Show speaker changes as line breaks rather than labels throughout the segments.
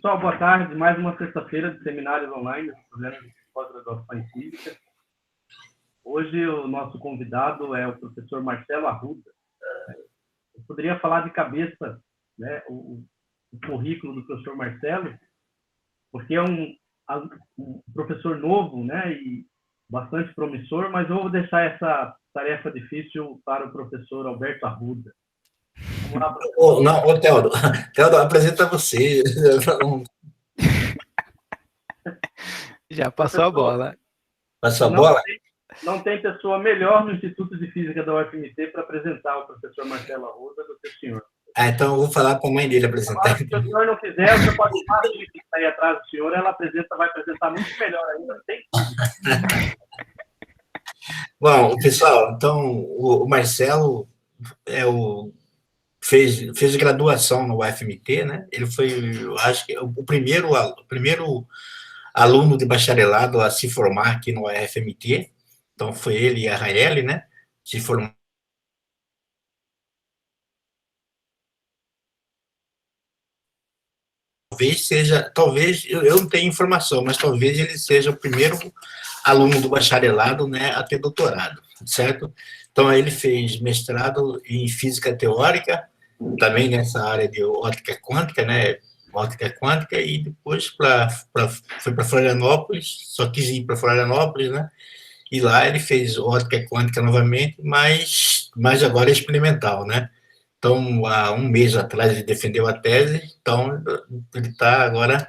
Pessoal, boa tarde. Mais uma sexta-feira de seminários online, problemas de pós-graduação em física. Hoje o nosso convidado é o professor Marcelo Arruda. Eu poderia falar de cabeça, né, o currículo do professor Marcelo, porque é um professor novo, né, e bastante promissor, mas eu vou deixar essa tarefa difícil para o professor Alberto Arruda.
Vamos lá, professor. Não, Teodoro. Teodoro, apresenta você.
Já passou a bola.
Passou a bola?
Não tem pessoa melhor no Instituto de Física da UFMT para apresentar o professor Marcelo Arruda do que o senhor.
Então eu vou falar para a mãe dele apresentar.
Agora, se o senhor não quiser, o senhor pode chamar a Lili, que está aí atrás do senhor, ela vai apresentar muito melhor ainda. Não tem
Bom, pessoal, então o Marcelo fez graduação no UFMT, né? Ele foi, eu acho que, o primeiro aluno de bacharelado a se formar aqui no UFMT. Então foi ele e a Raeli, né? Se formaram. Talvez, eu não tenho informação, mas talvez ele seja o primeiro aluno do bacharelado, né, a ter doutorado, certo? Então, ele fez mestrado em física teórica, também nessa área de óptica quântica, né, óptica quântica, e depois foi para Florianópolis, só quis ir para Florianópolis, né, e lá ele fez óptica quântica novamente, mas agora é experimental, né? Então, há um mês atrás ele defendeu a tese, então ele está agora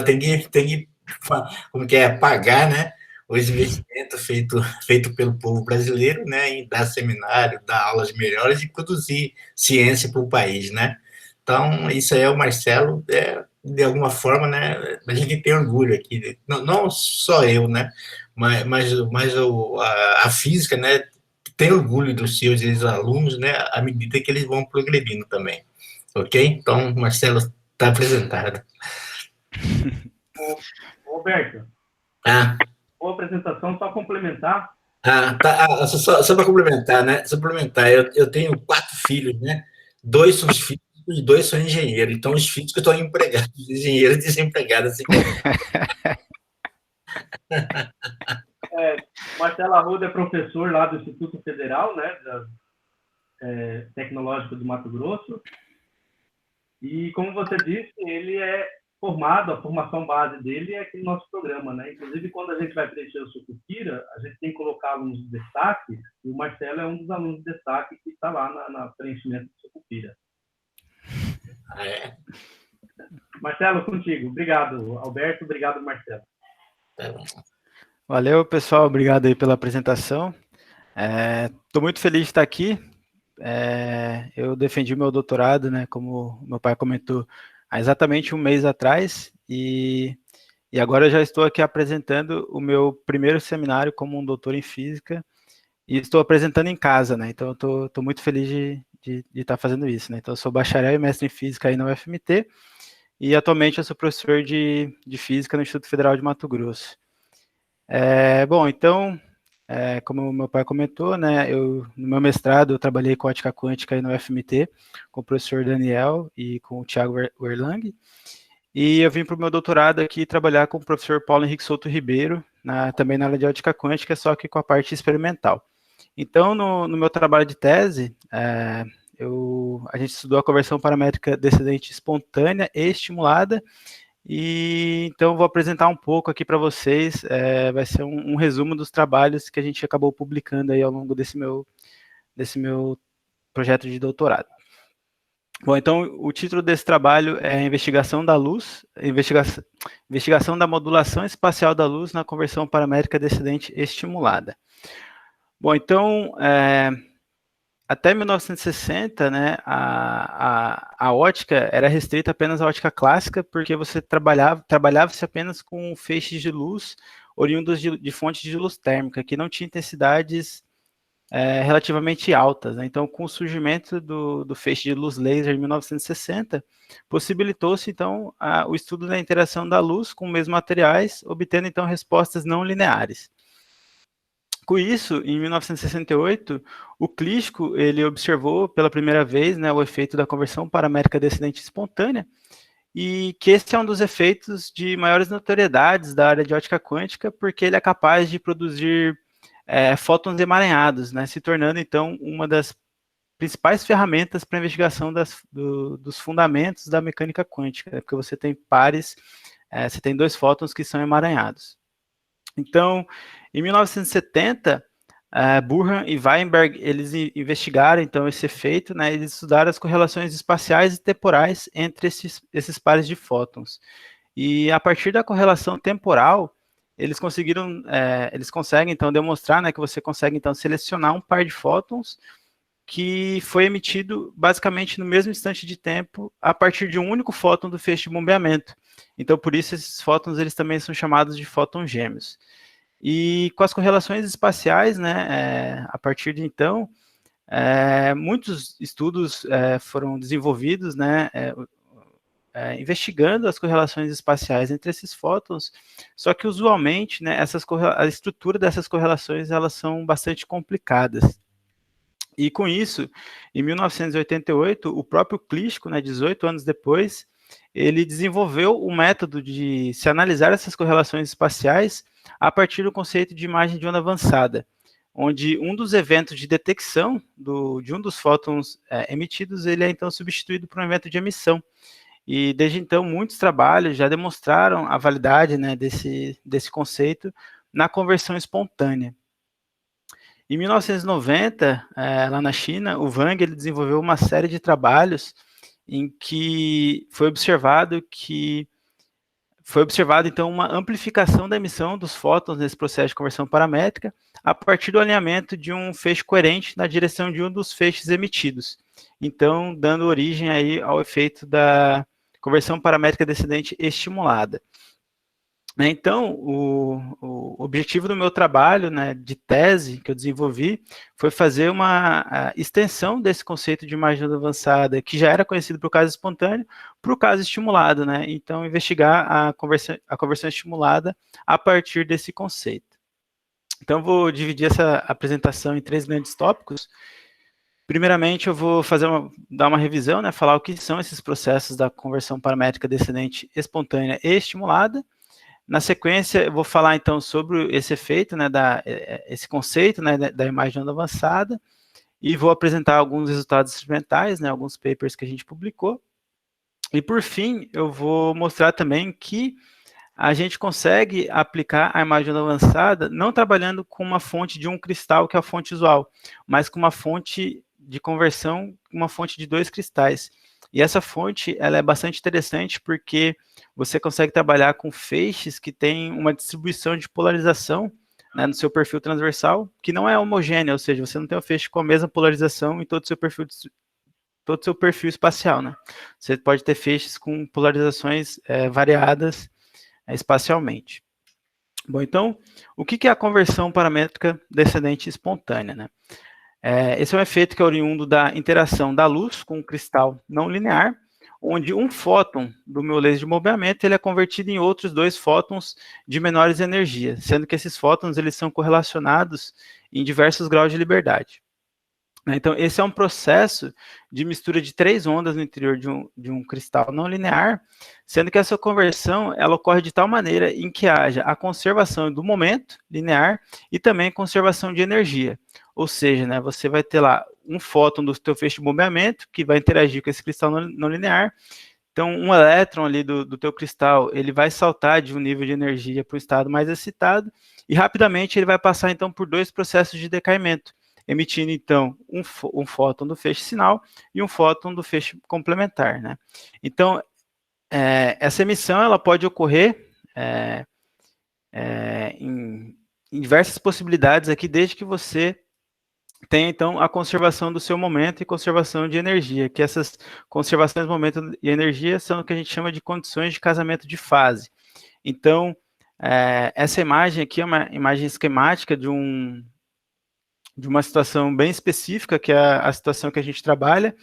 tem que como que é, pagar, né, os investimentos feito pelo povo brasileiro, né, em dar seminário, dar aulas melhores e produzir ciência para o país, né. Então, isso aí é o Marcelo, de alguma forma, né, a gente tem orgulho aqui, não só eu, né, mas a física, né, tem orgulho dos seus ex-alunos, né, à medida que eles vão progredindo também, ok? Então, Marcelo está apresentado.
Roberto, boa apresentação, só complementar.
Tá. Só para complementar, né? Suplementar, eu tenho 4 filhos, né? 2 são os físicos e 2 são engenheiros. Então, os físicos estão empregados, os engenheiros desempregados. Assim
Marcelo Arruda é professor lá do Instituto Federal, né, Tecnológico de Mato Grosso. E, como você disse, ele é formado, a formação base dele é aquele nosso programa, né? Inclusive, quando a gente vai preencher o Sucupira, a gente tem que colocar alunos de destaque, e o Marcelo é um dos alunos de destaque que está lá na preenchimento do Sucupira. Marcelo, contigo. Obrigado, Alberto. Obrigado, Marcelo.
Valeu, pessoal. Obrigado aí pela apresentação. Estou muito feliz de estar aqui. Eu defendi meu doutorado, né, como meu pai comentou, há exatamente um mês atrás, e agora eu já estou aqui apresentando o meu primeiro seminário como um doutor em física, e estou apresentando em casa, né, então eu estou muito feliz de estar fazendo isso, né. Então eu sou bacharel e mestre em física aí na UFMT, e atualmente eu sou professor de física no Instituto Federal de Mato Grosso. Bom, então, como o meu pai comentou, né, no meu mestrado eu trabalhei com ótica quântica aí no UFMT, com o professor Daniel e com o Thiago Werlang, e eu vim para o meu doutorado aqui trabalhar com o professor Paulo Henrique Souto Ribeiro, também na área de ótica quântica, só que com a parte experimental. Então, no meu trabalho de tese, a gente estudou a conversão paramétrica descendente espontânea e estimulada, e então eu vou apresentar um pouco aqui para vocês, vai ser um resumo dos trabalhos que a gente acabou publicando aí ao longo desse meu projeto de doutorado. Bom, então o título desse trabalho é Investigação da Luz, investigação da modulação espacial da luz na conversão paramétrica descendente estimulada. Bom, então, até 1960, né, a ótica era restrita apenas à ótica clássica, porque você trabalhava-se apenas com feixes de luz oriundos de fontes de luz térmica, que não tinham intensidades relativamente altas, né? Então, com o surgimento do feixe de luz laser em 1960, possibilitou-se, então, o estudo da interação da luz com os mesmos materiais, obtendo, então, respostas não lineares. Com isso, em 1968, o Klitschko ele observou pela primeira vez, né, o efeito da conversão paramétrica descendente espontânea, e que esse é um dos efeitos de maiores notoriedades da área de ótica quântica, porque ele é capaz de produzir fótons emaranhados, né, se tornando, então, uma das principais ferramentas para a investigação dos fundamentos da mecânica quântica, porque você tem pares, você tem dois fótons que são emaranhados. Então, em 1970, Burhan e Weinberg, eles investigaram, então, esse efeito, né, eles estudaram as correlações espaciais e temporais entre esses pares de fótons. E, a partir da correlação temporal, eles conseguem, então, demonstrar, né, que você consegue, então, selecionar um par de fótons que foi emitido basicamente no mesmo instante de tempo a partir de um único fóton do feixe de bombeamento. Então, por isso, esses fótons eles também são chamados de fótons gêmeos. E com as correlações espaciais, né, a partir de então, muitos estudos foram desenvolvidos, né, investigando as correlações espaciais entre esses fótons, só que usualmente, né, a estrutura dessas correlações elas são bastante complicadas. E com isso, em 1988, o próprio Klitschko, né, 18 anos depois, ele desenvolveu o método de se analisar essas correlações espaciais a partir do conceito de imagem de onda avançada, onde um dos eventos de detecção de um dos fótons emitidos, ele é então substituído por um evento de emissão. E desde então, muitos trabalhos já demonstraram a validade, né, desse conceito na conversão espontânea. Em 1990, lá na China, o Wang ele desenvolveu uma série de trabalhos em que foi observado então uma amplificação da emissão dos fótons nesse processo de conversão paramétrica a partir do alinhamento de um feixe coerente na direção de um dos feixes emitidos. Então, dando origem aí ao efeito da conversão paramétrica descendente estimulada. Então, o objetivo do meu trabalho, né, de tese que eu desenvolvi foi fazer uma extensão desse conceito de imagem avançada, que já era conhecido para o caso espontâneo, para o caso estimulado, né? Então, investigar a conversão estimulada a partir desse conceito. Então, vou dividir essa apresentação em 3 grandes tópicos. Primeiramente, eu vou dar uma revisão, né, falar o que são esses processos da conversão paramétrica descendente espontânea e estimulada. Na sequência, eu vou falar, então, sobre esse efeito, né, esse conceito, né, da imagem de onda avançada, e vou apresentar alguns resultados experimentais, né, alguns papers que a gente publicou. E, por fim, eu vou mostrar também que a gente consegue aplicar a imagem de onda avançada não trabalhando com uma fonte de um cristal, que é a fonte usual, mas com uma fonte de conversão, uma fonte de 2 cristais. E essa fonte, ela é bastante interessante porque você consegue trabalhar com feixes que têm uma distribuição de polarização, né, no seu perfil transversal, que não é homogênea, ou seja, você não tem um feixe com a mesma polarização em todo o seu perfil espacial, né? Você pode ter feixes com polarizações variadas espacialmente. Bom, então, o que é a conversão paramétrica descendente espontânea, né? Esse é um efeito que é oriundo da interação da luz com o cristal não linear, onde um fóton do meu laser de bombeamento ele é convertido em outros 2 fótons de menores energia, sendo que esses fótons eles são correlacionados em diversos graus de liberdade. Então, esse é um processo de mistura de 3 ondas no interior de um cristal não linear, sendo que essa conversão ela ocorre de tal maneira em que haja a conservação do momento linear e também conservação de energia. Ou seja, né, você vai ter lá um fóton do teu feixe de bombeamento que vai interagir com esse cristal não linear. Então, um elétron ali do teu cristal, ele vai saltar de um nível de energia para um estado mais excitado e rapidamente ele vai passar, então, por 2 processos de decaimento, emitindo, então, um fóton do feixe sinal e um fóton do feixe complementar, né? Então, essa emissão ela pode ocorrer em diversas possibilidades aqui, desde que você tem, então, a conservação do seu momento e conservação de energia, que essas conservações de momento e energia são o que a gente chama de condições de casamento de fase. Então, essa imagem aqui é uma imagem esquemática de uma situação bem específica, que é a situação que a gente trabalha,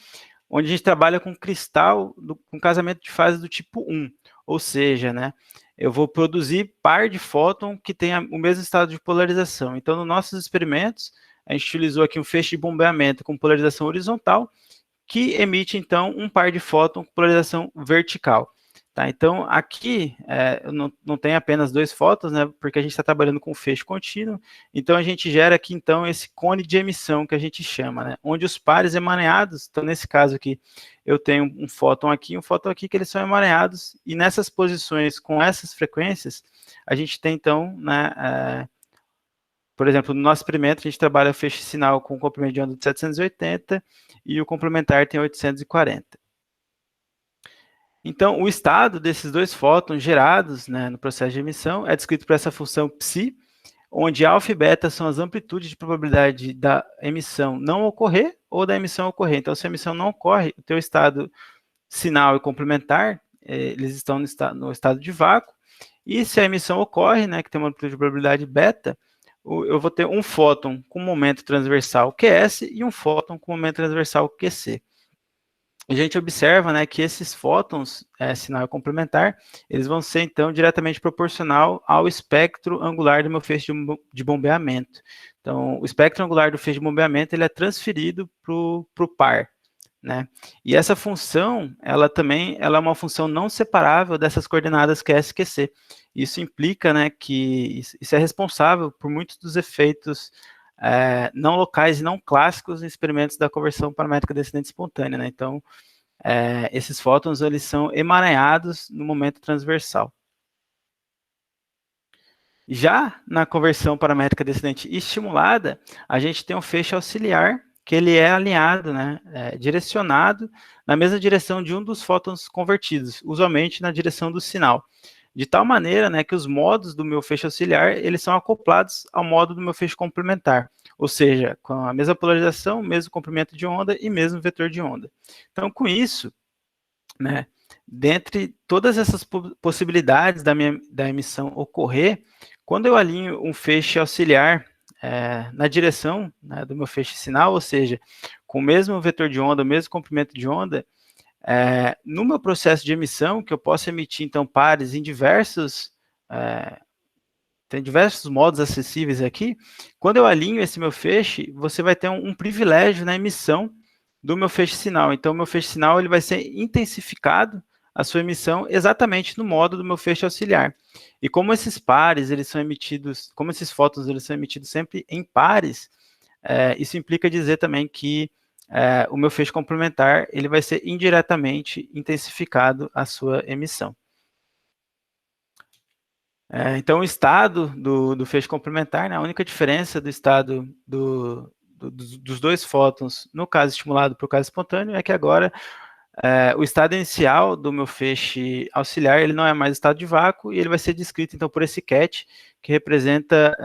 onde a gente trabalha com cristal com casamento de fase do tipo 1, ou seja, né, eu vou produzir par de fóton que tenha o mesmo estado de polarização. Então, nos nossos experimentos, a gente utilizou aqui um feixe de bombeamento com polarização horizontal, que emite, então, um par de fóton com polarização vertical. Tá? Então, aqui não tem apenas 2 fótons, né, porque a gente está trabalhando com feixe contínuo, então a gente gera aqui, então, esse cone de emissão que a gente chama, né, onde os pares emaranhados, então nesse caso aqui, eu tenho um fóton aqui, que eles são emaranhados, e nessas posições, com essas frequências, a gente tem, então, né, por exemplo, no nosso experimento, a gente trabalha o feixe sinal com comprimento de onda de 780 e o complementar tem 840. Então, o estado desses 2 fótons gerados, né, no processo de emissão é descrito por essa função psi, onde alfa e beta são as amplitudes de probabilidade da emissão não ocorrer ou da emissão ocorrer. Então, se a emissão não ocorre, o teu estado sinal e complementar, eles estão no estado de vácuo, e se a emissão ocorre, né, que tem uma amplitude de probabilidade beta, eu vou ter um fóton com momento transversal QS e um fóton com momento transversal QC. A gente observa, né, que esses fótons, sinal complementar, eles vão ser, então, diretamente proporcional ao espectro angular do meu feixe de bombeamento. Então, o espectro angular do feixe de bombeamento, ele é transferido para o par, né? E essa função, ela é uma função não separável dessas coordenadas QS e QC. Isso implica, né, que isso é responsável por muitos dos efeitos não locais e não clássicos em experimentos da conversão paramétrica descendente espontânea, né? Então, esses fótons, eles são emaranhados no momento transversal. Já na conversão paramétrica descendente estimulada, a gente tem um feixe auxiliar, que ele é alinhado, né, direcionado na mesma direção de um dos fótons convertidos, usualmente na direção do sinal. De tal maneira, né, que os modos do meu feixe auxiliar, eles são acoplados ao modo do meu feixe complementar, ou seja, com a mesma polarização, mesmo comprimento de onda e mesmo vetor de onda. Então, com isso, né, dentre todas essas possibilidades da emissão ocorrer, quando eu alinho um feixe auxiliar na direção, né, do meu feixe sinal, ou seja, com o mesmo vetor de onda, o mesmo comprimento de onda, no meu processo de emissão, que eu posso emitir, então, pares em tem diversos modos acessíveis aqui, quando eu alinho esse meu feixe, você vai ter um privilégio na emissão do meu feixe sinal. Então, o meu feixe sinal, ele vai ser intensificado, a sua emissão, exatamente no modo do meu feixe auxiliar. E como esses pares, eles são emitidos, como esses fótons, eles são emitidos sempre em pares, isso implica dizer também que o meu feixe complementar, ele vai ser indiretamente intensificado a sua emissão. Então, o estado do feixe complementar, né, a única diferença do estado dos 2 fótons, no caso estimulado para o caso espontâneo, é que agora o estado inicial do meu feixe auxiliar, ele não é mais estado de vácuo, e ele vai ser descrito, então, por esse ket, que representa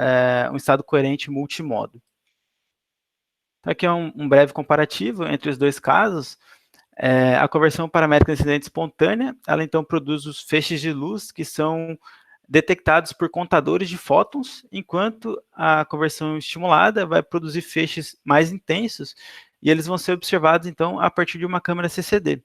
um estado coerente multimodo. Então, aqui é um breve comparativo entre os 2 casos. A conversão paramétrica descendente espontânea, ela então produz os feixes de luz que são detectados por contadores de fótons, enquanto a conversão estimulada vai produzir feixes mais intensos, e eles vão ser observados, então, a partir de uma câmera CCD.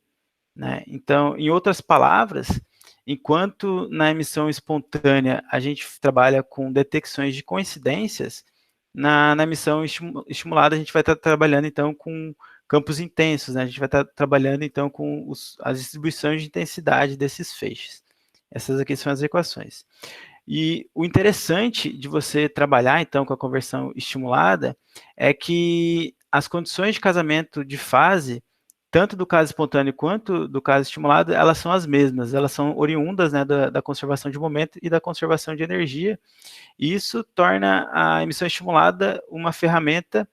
Né? Então, em outras palavras, enquanto na emissão espontânea a gente trabalha com detecções de coincidências, na emissão estimulada a gente vai estar trabalhando, então, com campos intensos, né? A gente vai estar trabalhando, então, com as distribuições de intensidade desses feixes. Essas aqui são as equações. E o interessante de você trabalhar, então, com a conversão estimulada é que as condições de casamento de fase, tanto do caso espontâneo quanto do caso estimulado, elas são as mesmas, elas são oriundas, né, da conservação de momento e da conservação de energia, e isso torna a emissão estimulada uma ferramenta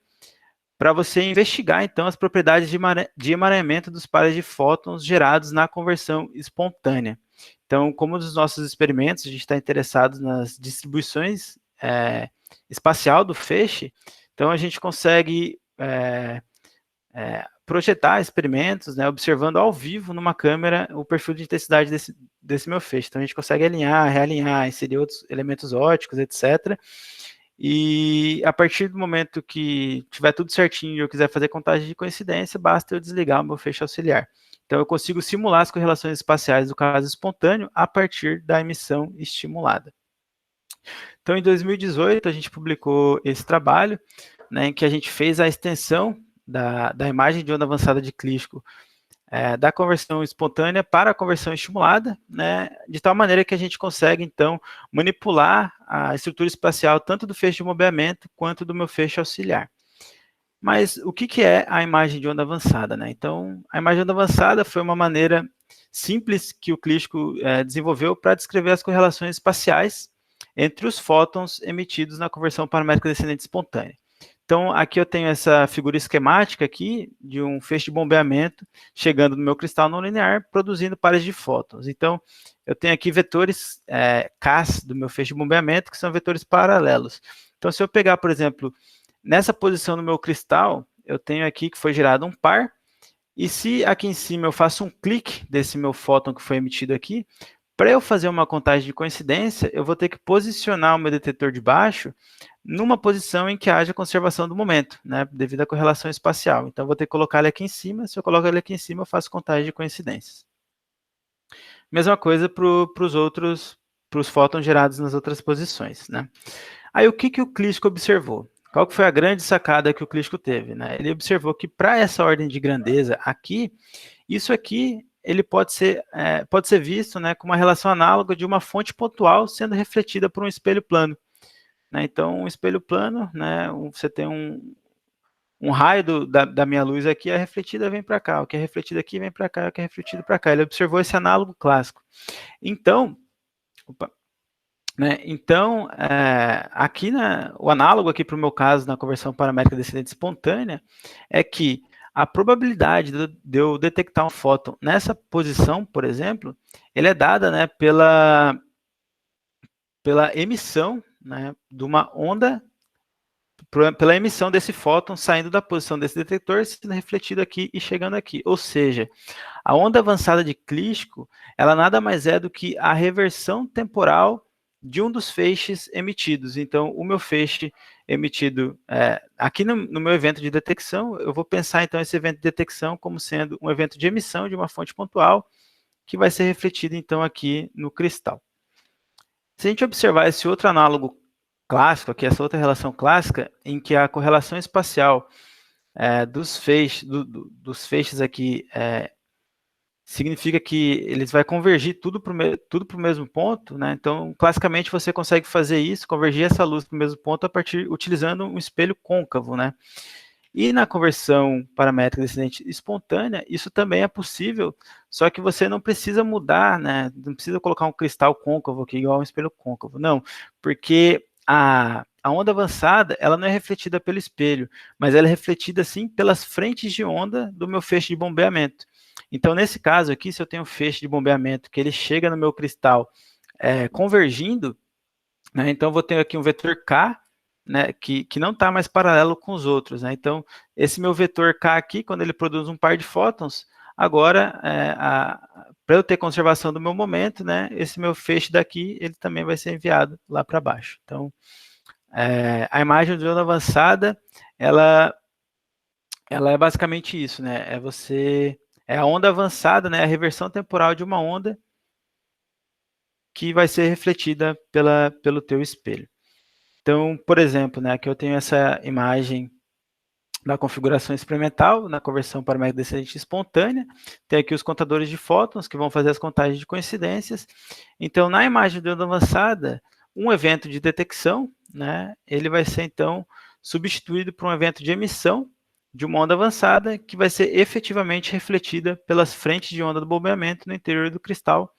para você investigar, então, as propriedades de emaranhamento dos pares de fótons gerados na conversão espontânea. Então, como nos nossos experimentos, a gente está interessado nas distribuições espacial do feixe, então a gente consegue projetar experimentos, né, observando ao vivo numa câmera o perfil de intensidade desse meu feixe. Então, a gente consegue alinhar, realinhar, inserir outros elementos ópticos, etc., e a partir do momento que tiver tudo certinho e eu quiser fazer contagem de coincidência, basta eu desligar o meu feixe auxiliar. Então, eu consigo simular as correlações espaciais do caso espontâneo a partir da emissão estimulada. Então, em 2018, a gente publicou esse trabalho, né, em que a gente fez a extensão da imagem de onda avançada de Klitschko da conversão espontânea para a conversão estimulada, né, de tal maneira que a gente consegue, então, manipular a estrutura espacial tanto do feixe de bombeamento quanto do meu feixe auxiliar. Mas o que é a imagem de onda avançada, né? Então, a imagem de onda avançada foi uma maneira simples que o Klitschko desenvolveu para descrever as correlações espaciais entre os fótons emitidos na conversão paramétrica descendente espontânea. Então, aqui eu tenho essa figura esquemática aqui de um feixe de bombeamento chegando no meu cristal não linear, produzindo pares de fótons. Então, eu tenho aqui vetores Ks do meu feixe de bombeamento, que são vetores paralelos. Então, se eu pegar, por exemplo, nessa posição no meu cristal, eu tenho aqui que foi gerado um par, e se aqui em cima eu faço um clique desse meu fóton que foi emitido aqui, para eu fazer uma contagem de coincidência, eu vou ter que posicionar o meu detetor de baixo numa posição em que haja conservação do momento, né, devido à correlação espacial. Então, eu vou ter que colocar ele aqui em cima. Se eu coloco ele aqui em cima, eu faço contagem de coincidências. Mesma coisa para os fótons gerados nas outras posições, né? Aí, o que o Klitschko observou? Qual que foi a grande sacada que o Klitschko teve, né? Ele observou que para essa ordem de grandeza aqui, isso aqui ele pode ser visto, né, com uma relação análoga de uma fonte pontual sendo refletida por um espelho plano. Né? Então, um espelho plano, né, você tem um raio da minha luz aqui, a refletida vem para cá, o que é refletido aqui vem para cá, o que é refletido para cá. Ele observou esse análogo clássico. Então, aqui o análogo aqui para o meu caso na conversão paramétrica descendente espontânea é que a probabilidade de eu detectar um fóton nessa posição, por exemplo, ele é dada, né, pela emissão, né, de uma onda, pela emissão desse fóton saindo da posição desse detector, sendo refletido aqui e chegando aqui. Ou seja, a onda avançada de Klitschko, ela nada mais é do que a reversão temporal de um dos feixes emitidos. Então, o meu feixe emitido aqui no meu evento de detecção, eu vou pensar então esse evento de detecção como sendo um evento de emissão de uma fonte pontual que vai ser refletido então aqui no cristal. Se a gente observar esse outro análogo clássico, aqui essa outra relação clássica, em que a correlação espacial dos feixes aqui significa que eles vão convergir tudo para o mesmo ponto, né? Então, classicamente, você consegue fazer isso, convergir essa luz para o mesmo ponto utilizando um espelho côncavo, né? E na conversão paramétrica descendente espontânea, isso também é possível, só que você não precisa mudar, né? Não precisa colocar um cristal côncavo aqui, igual um espelho côncavo, não, porque a onda avançada, ela não é refletida pelo espelho, mas ela é refletida, sim, pelas frentes de onda do meu feixe de bombeamento. Então, nesse caso aqui, se eu tenho um feixe de bombeamento que ele chega no meu cristal convergindo, né, então eu vou ter aqui um vetor K, né, que não está mais paralelo com os outros. Né? Então, esse meu vetor K aqui, quando ele produz um par de fótons, agora, para eu ter conservação do meu momento, né, esse meu feixe daqui, ele também vai ser enviado lá para baixo. Então, a imagem de onda avançada, ela é basicamente isso, né? É a onda avançada, né? A reversão temporal de uma onda que vai ser refletida pelo teu espelho. Então, por exemplo, né, aqui eu tenho essa imagem da configuração experimental, na conversão paramétrica descendente espontânea. Tem aqui os contadores de fótons, que vão fazer as contagens de coincidências. Então, na imagem de onda avançada, um evento de detecção, né, ele vai ser, então, substituído por um evento de emissão de uma onda avançada, que vai ser efetivamente refletida pelas frentes de onda do bombeamento no interior do cristal,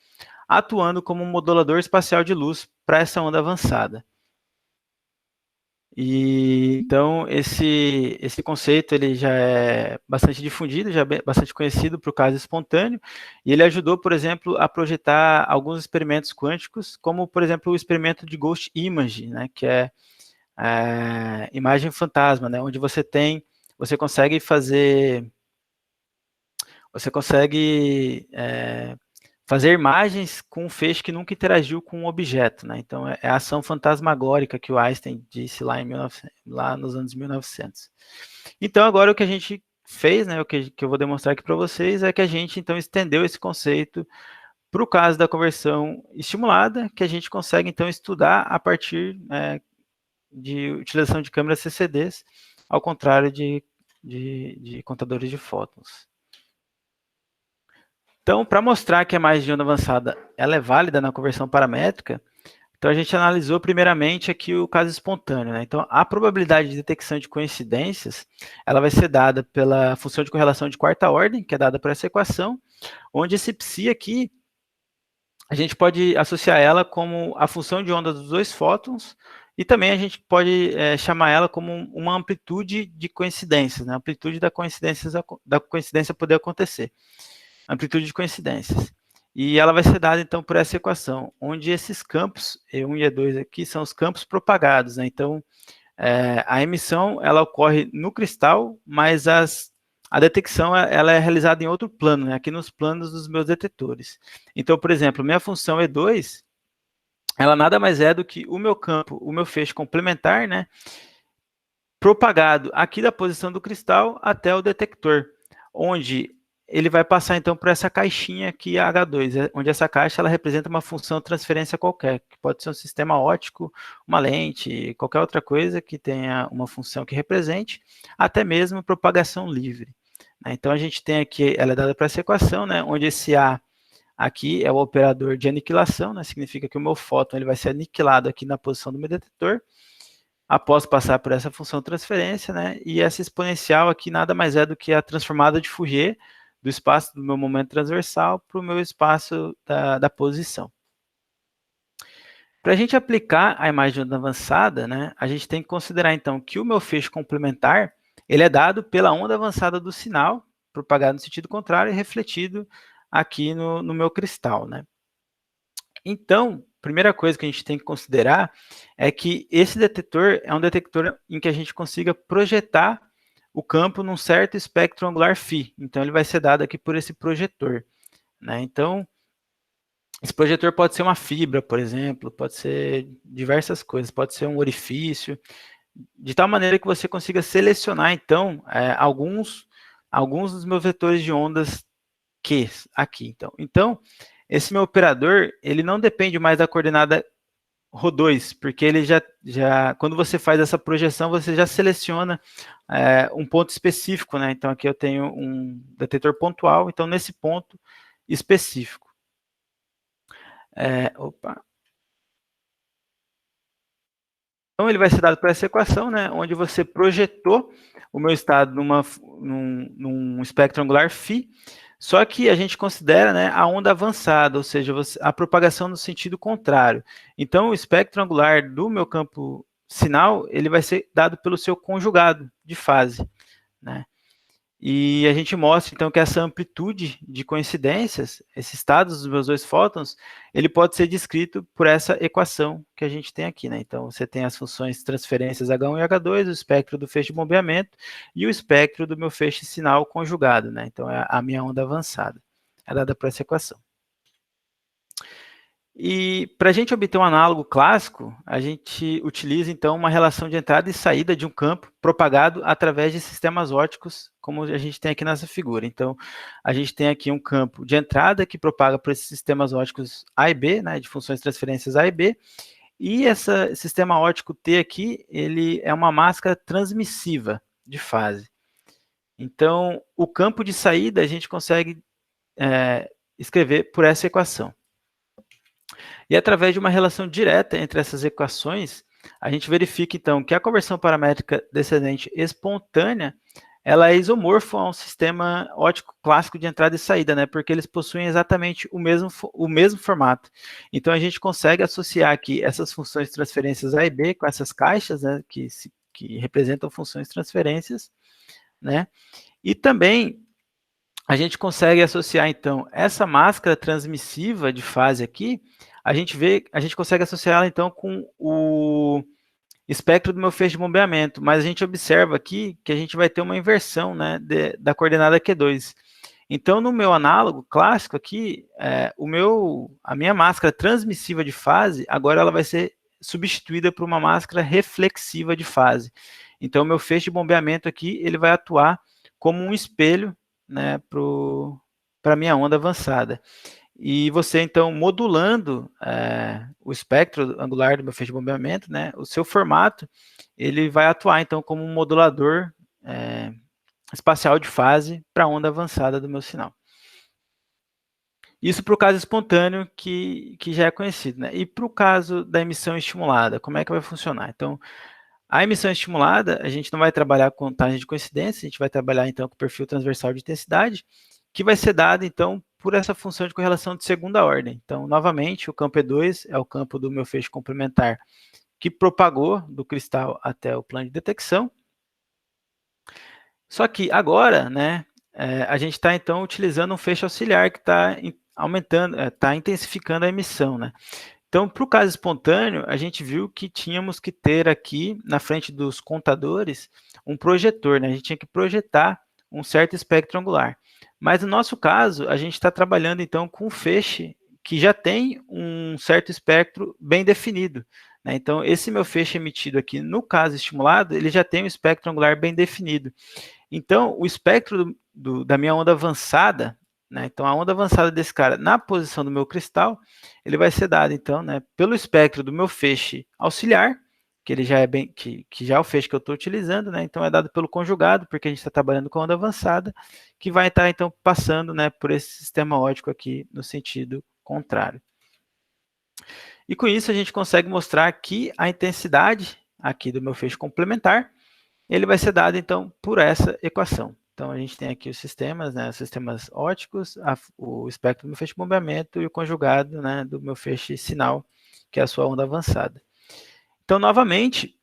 atuando como um modulador espacial de luz para essa onda avançada. E então esse conceito ele já é bastante difundido, já é bastante conhecido para o caso espontâneo, e ele ajudou, por exemplo, a projetar alguns experimentos quânticos, como por exemplo o experimento de Ghost Image, né, que é imagem fantasma, né, onde você consegue fazer fazer imagens com um feixe que nunca interagiu com um objeto, né? Então, é a ação fantasmagórica que o Einstein disse lá nos anos 1900. Então, agora o que a gente fez, né, o que eu vou demonstrar aqui para vocês, é que a gente, então, estendeu esse conceito para o caso da conversão estimulada, que a gente consegue, então, estudar a partir de utilização de câmeras CCDs, ao contrário de contadores de fótons. Então, para mostrar que a imagem de onda avançada ela é válida na conversão paramétrica, então a gente analisou primeiramente aqui o caso espontâneo, né? Então, a probabilidade de detecção de coincidências, ela vai ser dada pela função de correlação de quarta ordem, que é dada por essa equação, onde esse psi aqui, a gente pode associar ela como a função de onda dos dois fótons, e também a gente pode chamar ela como uma amplitude de coincidências, né? Amplitude da coincidência poder acontecer. Amplitude de coincidências. E ela vai ser dada, então, por essa equação, onde esses campos, E1 e E2 aqui, são os campos propagados, né? Então, a emissão, ela ocorre no cristal, mas a detecção, ela é realizada em outro plano, né? Aqui nos planos dos meus detetores. Então, por exemplo, minha função E2, ela nada mais é do que o meu campo, o meu feixe complementar, né? Propagado aqui da posição do cristal até o detector, onde ele vai passar, então, por essa caixinha aqui, H2, onde essa caixa ela representa uma função de transferência qualquer, que pode ser um sistema óptico, uma lente, qualquer outra coisa que tenha uma função que represente, até mesmo propagação livre. Então, a gente tem aqui, ela é dada para essa equação, né, onde esse A aqui é o operador de aniquilação, né, significa que o meu fóton ele vai ser aniquilado aqui na posição do meu detetor, após passar por essa função de transferência, né, e essa exponencial aqui nada mais é do que a transformada de Fourier do espaço do meu momento transversal para o meu espaço da posição. Para a gente aplicar a imagem de onda avançada, né, a gente tem que considerar, então, que o meu feixe complementar ele é dado pela onda avançada do sinal, propagado no sentido contrário e refletido aqui no meu cristal, né. Então, primeira coisa que a gente tem que considerar é que esse detetor é um detetor em que a gente consiga projetar o campo num certo espectro angular φ. Então, ele vai ser dado aqui por esse projetor, né? Então, esse projetor pode ser uma fibra, por exemplo, pode ser diversas coisas, pode ser um orifício, de tal maneira que você consiga selecionar, então, alguns dos meus vetores de ondas Q aqui. Então, esse meu operador, ele não depende mais da coordenada ρ2, porque ele quando você faz essa projeção, você já seleciona um ponto específico, né? Então, aqui eu tenho um detetor pontual, então, nesse ponto específico. Então, ele vai ser dado por essa equação, né? Onde você projetou o meu estado num espectro angular φ, só que a gente considera, né, a onda avançada, ou seja, a propagação no sentido contrário. Então, o espectro angular do meu campo sinal, ele vai ser dado pelo seu conjugado de fase, né? E a gente mostra, então, que essa amplitude de coincidências, esses estados dos meus dois fótons, ele pode ser descrito por essa equação que a gente tem aqui, né? Então, você tem as funções transferências H1 e H2, o espectro do feixe de bombeamento e o espectro do meu feixe sinal conjugado, né? Então, é a minha onda avançada. É dada por essa equação. E para a gente obter um análogo clássico, a gente utiliza, então, uma relação de entrada e saída de um campo propagado através de sistemas ópticos, como a gente tem aqui nessa figura. Então, a gente tem aqui um campo de entrada que propaga por esses sistemas ópticos A e B, né, de funções de transferências A e B, e esse sistema óptico T aqui, ele é uma máscara transmissiva de fase. Então, o campo de saída a gente consegue escrever por essa equação. E através de uma relação direta entre essas equações, a gente verifica, então, que a conversão paramétrica descendente espontânea, ela é isomorfa a um sistema óptico clássico de entrada e saída, né? Porque eles possuem exatamente o mesmo formato. Então, a gente consegue associar aqui essas funções de transferências A e B com essas caixas, né? Que representam funções de transferências, né? E também a gente consegue associar, então, essa máscara transmissiva de fase aqui, a gente consegue associá-la, então, com o espectro do meu feixe de bombeamento, mas a gente observa aqui que a gente vai ter uma inversão, né, da coordenada Q2. Então, no meu análogo clássico aqui, a minha máscara transmissiva de fase, agora ela vai ser substituída por uma máscara reflexiva de fase. Então, o meu feixe de bombeamento aqui, ele vai atuar como um espelho, né, para a minha onda avançada. E você, então, modulando o espectro angular do meu feixe de bombeamento, né, o seu formato, ele vai atuar, então, como um modulador espacial de fase para a onda avançada do meu sinal. Isso para o caso espontâneo, que já é conhecido, né? E para o caso da emissão estimulada, como é que vai funcionar? Então, a emissão estimulada, a gente não vai trabalhar com contagem de coincidência, a gente vai trabalhar, então, com o perfil transversal de intensidade, que vai ser dado, então, por essa função de correlação de segunda ordem. Então, novamente, o campo E2 é o campo do meu feixe complementar que propagou do cristal até o plano de detecção. Só que agora, né, a gente está, então, utilizando um feixe auxiliar que está aumentando, está intensificando a emissão, né? Então, para o caso espontâneo, a gente viu que tínhamos que ter aqui, na frente dos contadores, um projetor, né? A gente tinha que projetar um certo espectro angular. Mas no nosso caso, a gente está trabalhando, então, com um feixe que já tem um certo espectro bem definido, né? Então, esse meu feixe emitido aqui, no caso estimulado, ele já tem um espectro angular bem definido. Então, o espectro da minha onda avançada, né? Então, a onda avançada desse cara na posição do meu cristal, ele vai ser dado, então, né, pelo espectro do meu feixe auxiliar, que ele já é bem, que já é o feixe que eu estou utilizando, né? Então, é dado pelo conjugado, porque a gente está trabalhando com onda avançada, que vai estar, então, passando, né, por esse sistema óptico aqui no sentido contrário. E com isso, a gente consegue mostrar que a intensidade aqui do meu feixe complementar, ele vai ser dado, então, por essa equação. Então, a gente tem aqui os sistemas, né, os sistemas ópticos, o espectro do meu feixe de bombeamento e o conjugado, né, do meu feixe sinal, que é a sua onda avançada. Então, novamente,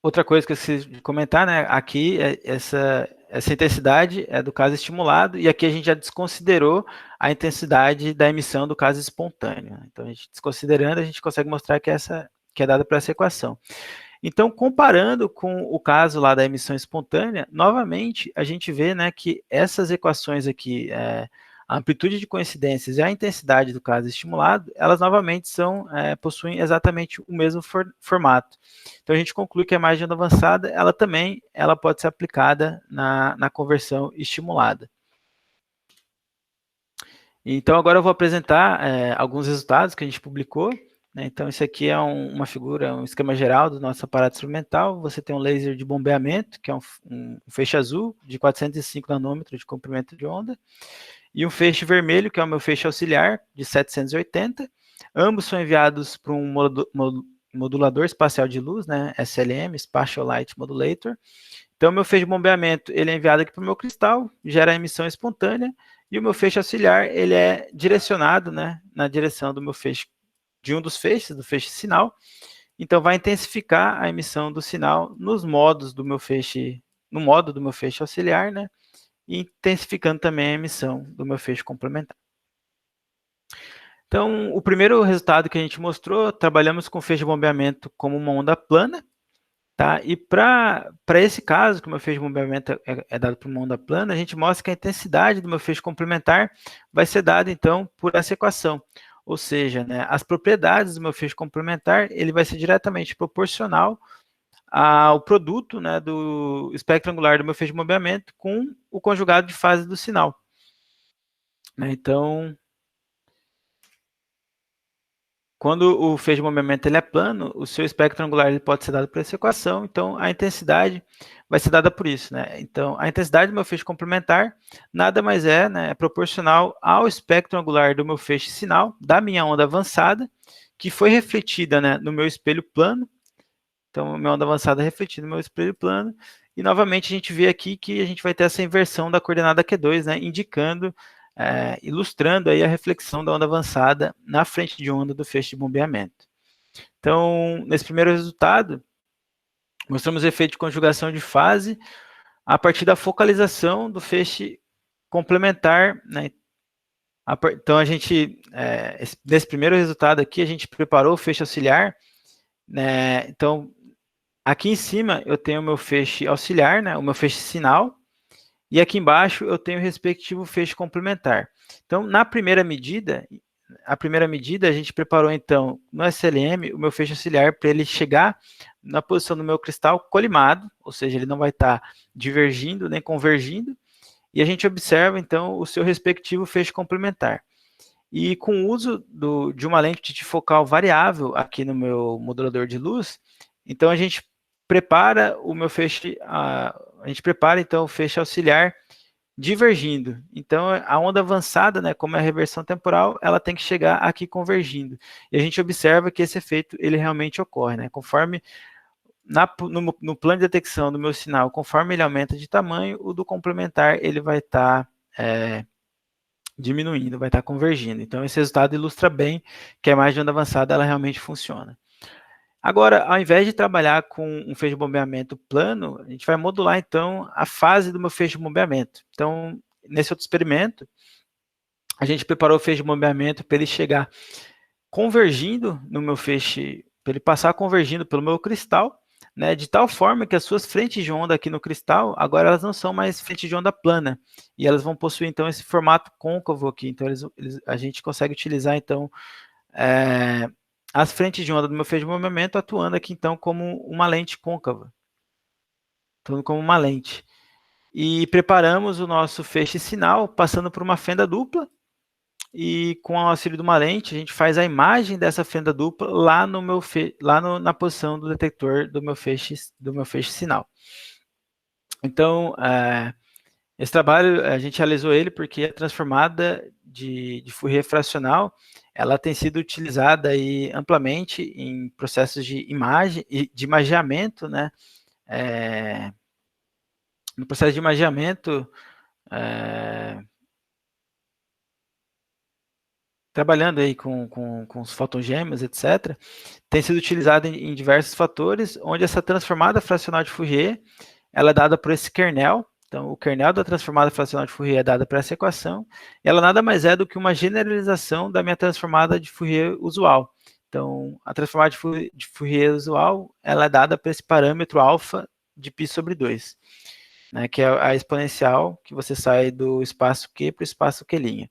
outra coisa que eu esqueci de comentar, né, aqui, essa intensidade é do caso estimulado, e aqui a gente já desconsiderou a intensidade da emissão do caso espontâneo. Então, a gente desconsiderando, a gente consegue mostrar que essa que é dada por essa equação. Então, comparando com o caso lá da emissão espontânea, novamente, a gente vê, né, que essas equações aqui, a amplitude de coincidências e a intensidade do caso estimulado, elas novamente possuem exatamente o mesmo formato. Então, a gente conclui que a margem de onda avançada, ela pode ser aplicada na conversão estimulada. Então, agora eu vou apresentar alguns resultados que a gente publicou. Então, isso aqui é uma figura, um esquema geral do nosso aparato instrumental. Você tem um laser de bombeamento, que é um feixe azul de 405 nanômetros de comprimento de onda, e um feixe vermelho, que é o meu feixe auxiliar, de 780. Ambos são enviados para um modulador espacial de luz, né, SLM, Spatial Light Modulator. Então, o meu feixe de bombeamento, ele é enviado aqui para o meu cristal, gera a emissão espontânea, e o meu feixe auxiliar, ele é direcionado, né, na direção do meu feixe, de um dos feixes, do feixe sinal. Então, vai intensificar a emissão do sinal nos modos do meu feixe, no modo do meu feixe auxiliar, né, e intensificando também a emissão do meu feixe complementar. Então, o primeiro resultado que a gente mostrou, trabalhamos com feixe de bombeamento como uma onda plana, tá? E para esse caso, que o meu feixe de bombeamento é dado por uma onda plana, a gente mostra que a intensidade do meu feixe complementar vai ser dada, então, por essa equação. Ou seja, né, as propriedades do meu feixe complementar, ele vai ser diretamente proporcional ao produto, né, do espectro angular do meu feixe de bombeamento com o conjugado de fase do sinal. Então, quando o feixe de bombeamento ele é plano, o seu espectro angular ele pode ser dado por essa equação, então a intensidade vai ser dada por isso, né? Então, a intensidade do meu feixe complementar nada mais é, né, é proporcional ao espectro angular do meu feixe sinal, da minha onda avançada, que foi refletida, né, no meu espelho plano. Então, a minha onda avançada é refletida no meu espelho plano, e novamente a gente vê aqui que a gente vai ter essa inversão da coordenada Q2, né, indicando, ilustrando aí a reflexão da onda avançada na frente de onda do feixe de bombeamento. Então, nesse primeiro resultado, mostramos o efeito de conjugação de fase a partir da focalização do feixe complementar, né? Então, a gente, nesse primeiro resultado aqui, a gente preparou o feixe auxiliar, né? Então, aqui em cima eu tenho o meu feixe auxiliar, né? O meu feixe sinal, e aqui embaixo eu tenho o respectivo feixe complementar. Então, na primeira medida, a gente preparou, então, no SLM, o meu feixe auxiliar para ele chegar na posição do meu cristal colimado, ou seja, ele não vai estar divergindo nem convergindo, e a gente observa, então, o seu respectivo feixe complementar. E com o uso de uma lente de focal variável aqui no meu modulador de luz, então a gente prepara o meu feixe, a gente prepara então o feixe auxiliar divergindo. Então, a onda avançada, né, como é a reversão temporal, ela tem que chegar aqui convergindo. E a gente observa que esse efeito, ele realmente ocorre, né? Conforme no plano de detecção do meu sinal, conforme ele aumenta de tamanho, o do complementar, ele vai estar diminuindo, vai estar convergindo. Então, esse resultado ilustra bem que a imagem de onda avançada, ela realmente funciona. Agora, ao invés de trabalhar com um feixe de bombeamento plano, a gente vai modular, então, a fase do meu feixe de bombeamento. Então, nesse outro experimento, a gente preparou o feixe de bombeamento para ele chegar convergindo no meu feixe, para ele passar convergindo pelo meu cristal, né, de tal forma que as suas frentes de onda aqui no cristal, agora elas não são mais frentes de onda plana, e elas vão possuir, então, esse formato côncavo aqui. Então, a gente consegue utilizar, então, as frentes de onda do meu feixe de movimento atuando aqui, então, como uma lente côncava. Atuando como uma lente. E preparamos o nosso feixe sinal, passando por uma fenda dupla, e com o auxílio de uma lente, a gente faz a imagem dessa fenda dupla lá, na posição do detector do meu feixe sinal. Então, esse trabalho, a gente realizou ele porque a transformada de Fourier fracional, ela tem sido utilizada aí amplamente em processos de imagem e de imageamento, né? No processo de imageamento, trabalhando aí com os fotogêmeos, etc., tem sido utilizada em diversos fatores, onde essa transformada fracional de Fourier, ela é dada por esse kernel. Então, o kernel da transformada fracional de Fourier é dada por essa equação, e ela nada mais é do que uma generalização da minha transformada de Fourier usual. Então, a transformada de Fourier usual, ela é dada por esse parâmetro alfa de π sobre 2, né, que é a exponencial que você sai do espaço Q para o espaço Q'.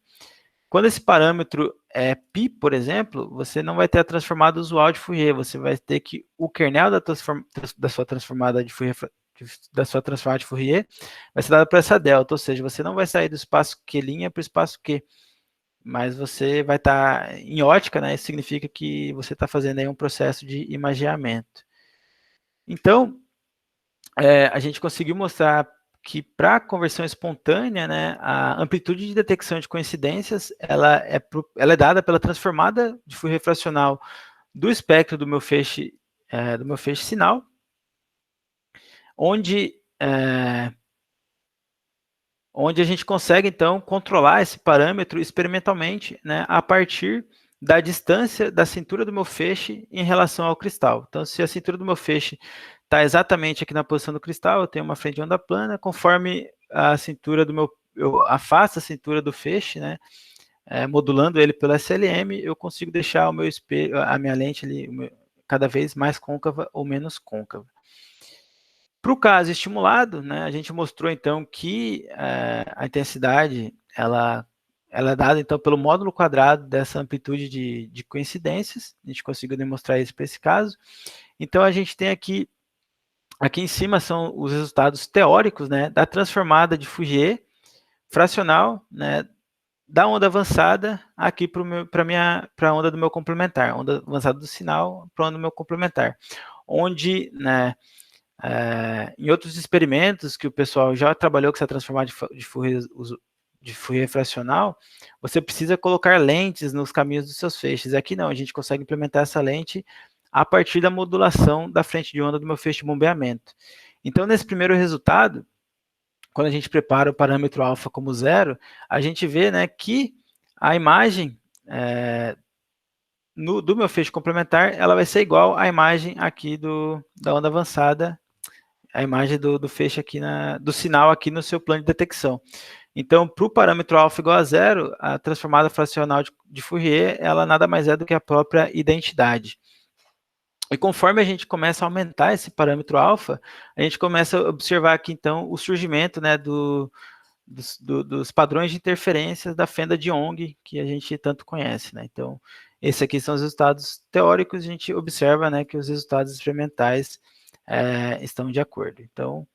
Quando esse parâmetro é π, por exemplo, você não vai ter a transformada usual de Fourier, você vai ter que o kernel da sua transformada de Fourier vai ser dado por essa delta, ou seja, você não vai sair do espaço Q' para o espaço Q, mas você vai estar em ótica, né? Isso significa que você está fazendo aí um processo de imageamento. Então, a gente conseguiu mostrar que para a conversão espontânea, né, a amplitude de detecção de coincidências, ela é dada pela transformada de Fourier fracional do espectro do meu feixe sinal, onde a gente consegue, então, controlar esse parâmetro experimentalmente, né, a partir da distância da cintura do meu feixe em relação ao cristal. Então, se a cintura do meu feixe está exatamente aqui na posição do cristal, eu tenho uma frente de onda plana, conforme a cintura eu afasto a cintura do feixe, né, modulando ele pelo SLM, eu consigo deixar o meu espelho, a minha lente ali, cada vez mais côncava ou menos côncava. Para o caso estimulado, né, a gente mostrou então que a intensidade ela é dada então pelo módulo quadrado dessa amplitude de coincidências. A gente conseguiu demonstrar isso para esse caso. Então a gente tem aqui em cima são os resultados teóricos, né, da transformada de Fourier fracional, né, da onda avançada aqui para a onda do meu complementar, onda avançada do sinal para a onda do meu complementar, onde, né, em outros experimentos que o pessoal já trabalhou com essa transformada de Fourier fracional, você precisa colocar lentes nos caminhos dos seus feixes. Aqui não, a gente consegue implementar essa lente a partir da modulação da frente de onda do meu feixe de bombeamento. Então, nesse primeiro resultado, quando a gente prepara o parâmetro alfa como zero, a gente vê, né, que a imagem do meu feixe complementar, ela vai ser igual à imagem aqui da onda avançada, a imagem do feixe aqui, do sinal aqui no seu plano de detecção. Então, para o parâmetro alfa igual a zero, a transformada fracional de Fourier, ela nada mais é do que a própria identidade. E conforme a gente começa a aumentar esse parâmetro alfa, a gente começa a observar aqui, então, o surgimento, né, dos padrões de interferências da fenda de Young, que a gente tanto conhece, né? Então, esses aqui são os resultados teóricos, a gente observa, né, que os resultados experimentais estão de acordo. Então,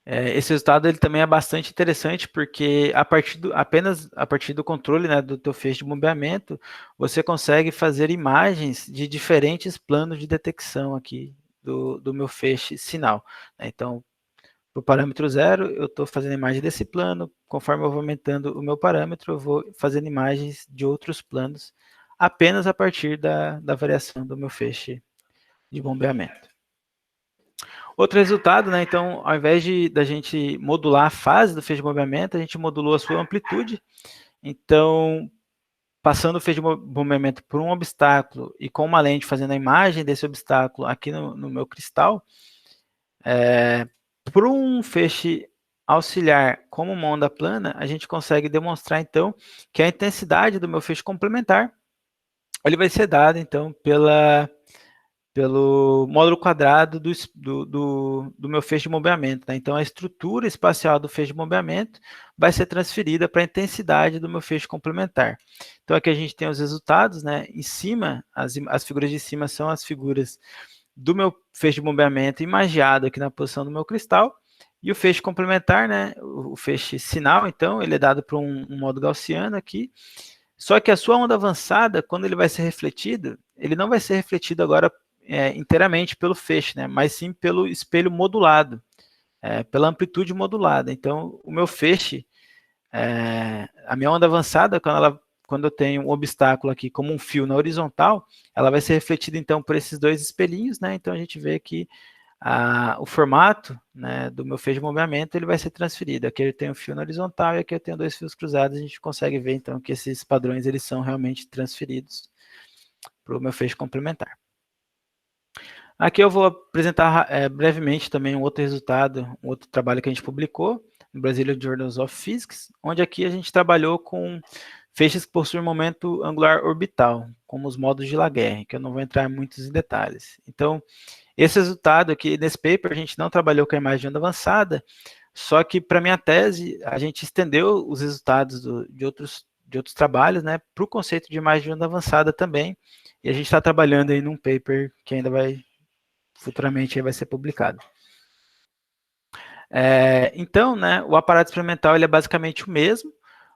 esse resultado ele também é bastante interessante, porque apenas a partir do controle, né, do teu feixe de bombeamento, você consegue fazer imagens de diferentes planos de detecção aqui do meu feixe sinal, né? Então, para o parâmetro 0, eu estou fazendo imagem desse plano, conforme eu vou aumentando o meu parâmetro, eu vou fazendo imagens de outros planos, apenas a partir da variação do meu feixe de bombeamento. Outro resultado, né, então, ao invés da gente modular a fase do feixe de bombeamento, a gente modulou a sua amplitude. Então, passando o feixe de bombeamento por um obstáculo e com uma lente fazendo a imagem desse obstáculo aqui no meu cristal, por um feixe auxiliar como uma onda plana, a gente consegue demonstrar, então, que a intensidade do meu feixe complementar ele vai ser dado, então, pelo módulo quadrado do meu feixe de bombeamento. Né? Então, a estrutura espacial do feixe de bombeamento vai ser transferida para a intensidade do meu feixe complementar. Então, aqui a gente tem os resultados, né? Em cima, as figuras de cima são as figuras do meu feixe de bombeamento imagiado aqui na posição do meu cristal, e o feixe complementar, né? O feixe sinal, então, ele é dado por um modo gaussiano aqui, só que a sua onda avançada, quando ele vai ser refletido, ele não vai ser refletido agora inteiramente pelo feixe, né? Mas sim pelo espelho modulado, pela amplitude modulada. Então, o meu feixe, a minha onda avançada, quando eu tenho um obstáculo aqui como um fio na horizontal, ela vai ser refletida então por esses dois espelhinhos, né? Então a gente vê que o formato, né, do meu feixe de bombeamento ele vai ser transferido. Aqui eu tenho um fio na horizontal e aqui eu tenho dois fios cruzados. A gente consegue ver então que esses padrões eles são realmente transferidos para o meu feixe complementar. Aqui eu vou apresentar brevemente também um outro resultado, um outro trabalho que a gente publicou no Brazilian Journal of Physics, onde aqui a gente trabalhou com feixes que possuem momento angular orbital, como os modos de Laguerre, que eu não vou entrar muitos em detalhes. Então, esse resultado aqui, nesse paper, a gente não trabalhou com a imagem de onda avançada, só que para minha tese, a gente estendeu os resultados de outros trabalhos, né, para o conceito de imagem de onda avançada também, e a gente está trabalhando aí num paper que ainda futuramente vai ser publicado. Então, né, o aparato experimental ele é basicamente o mesmo,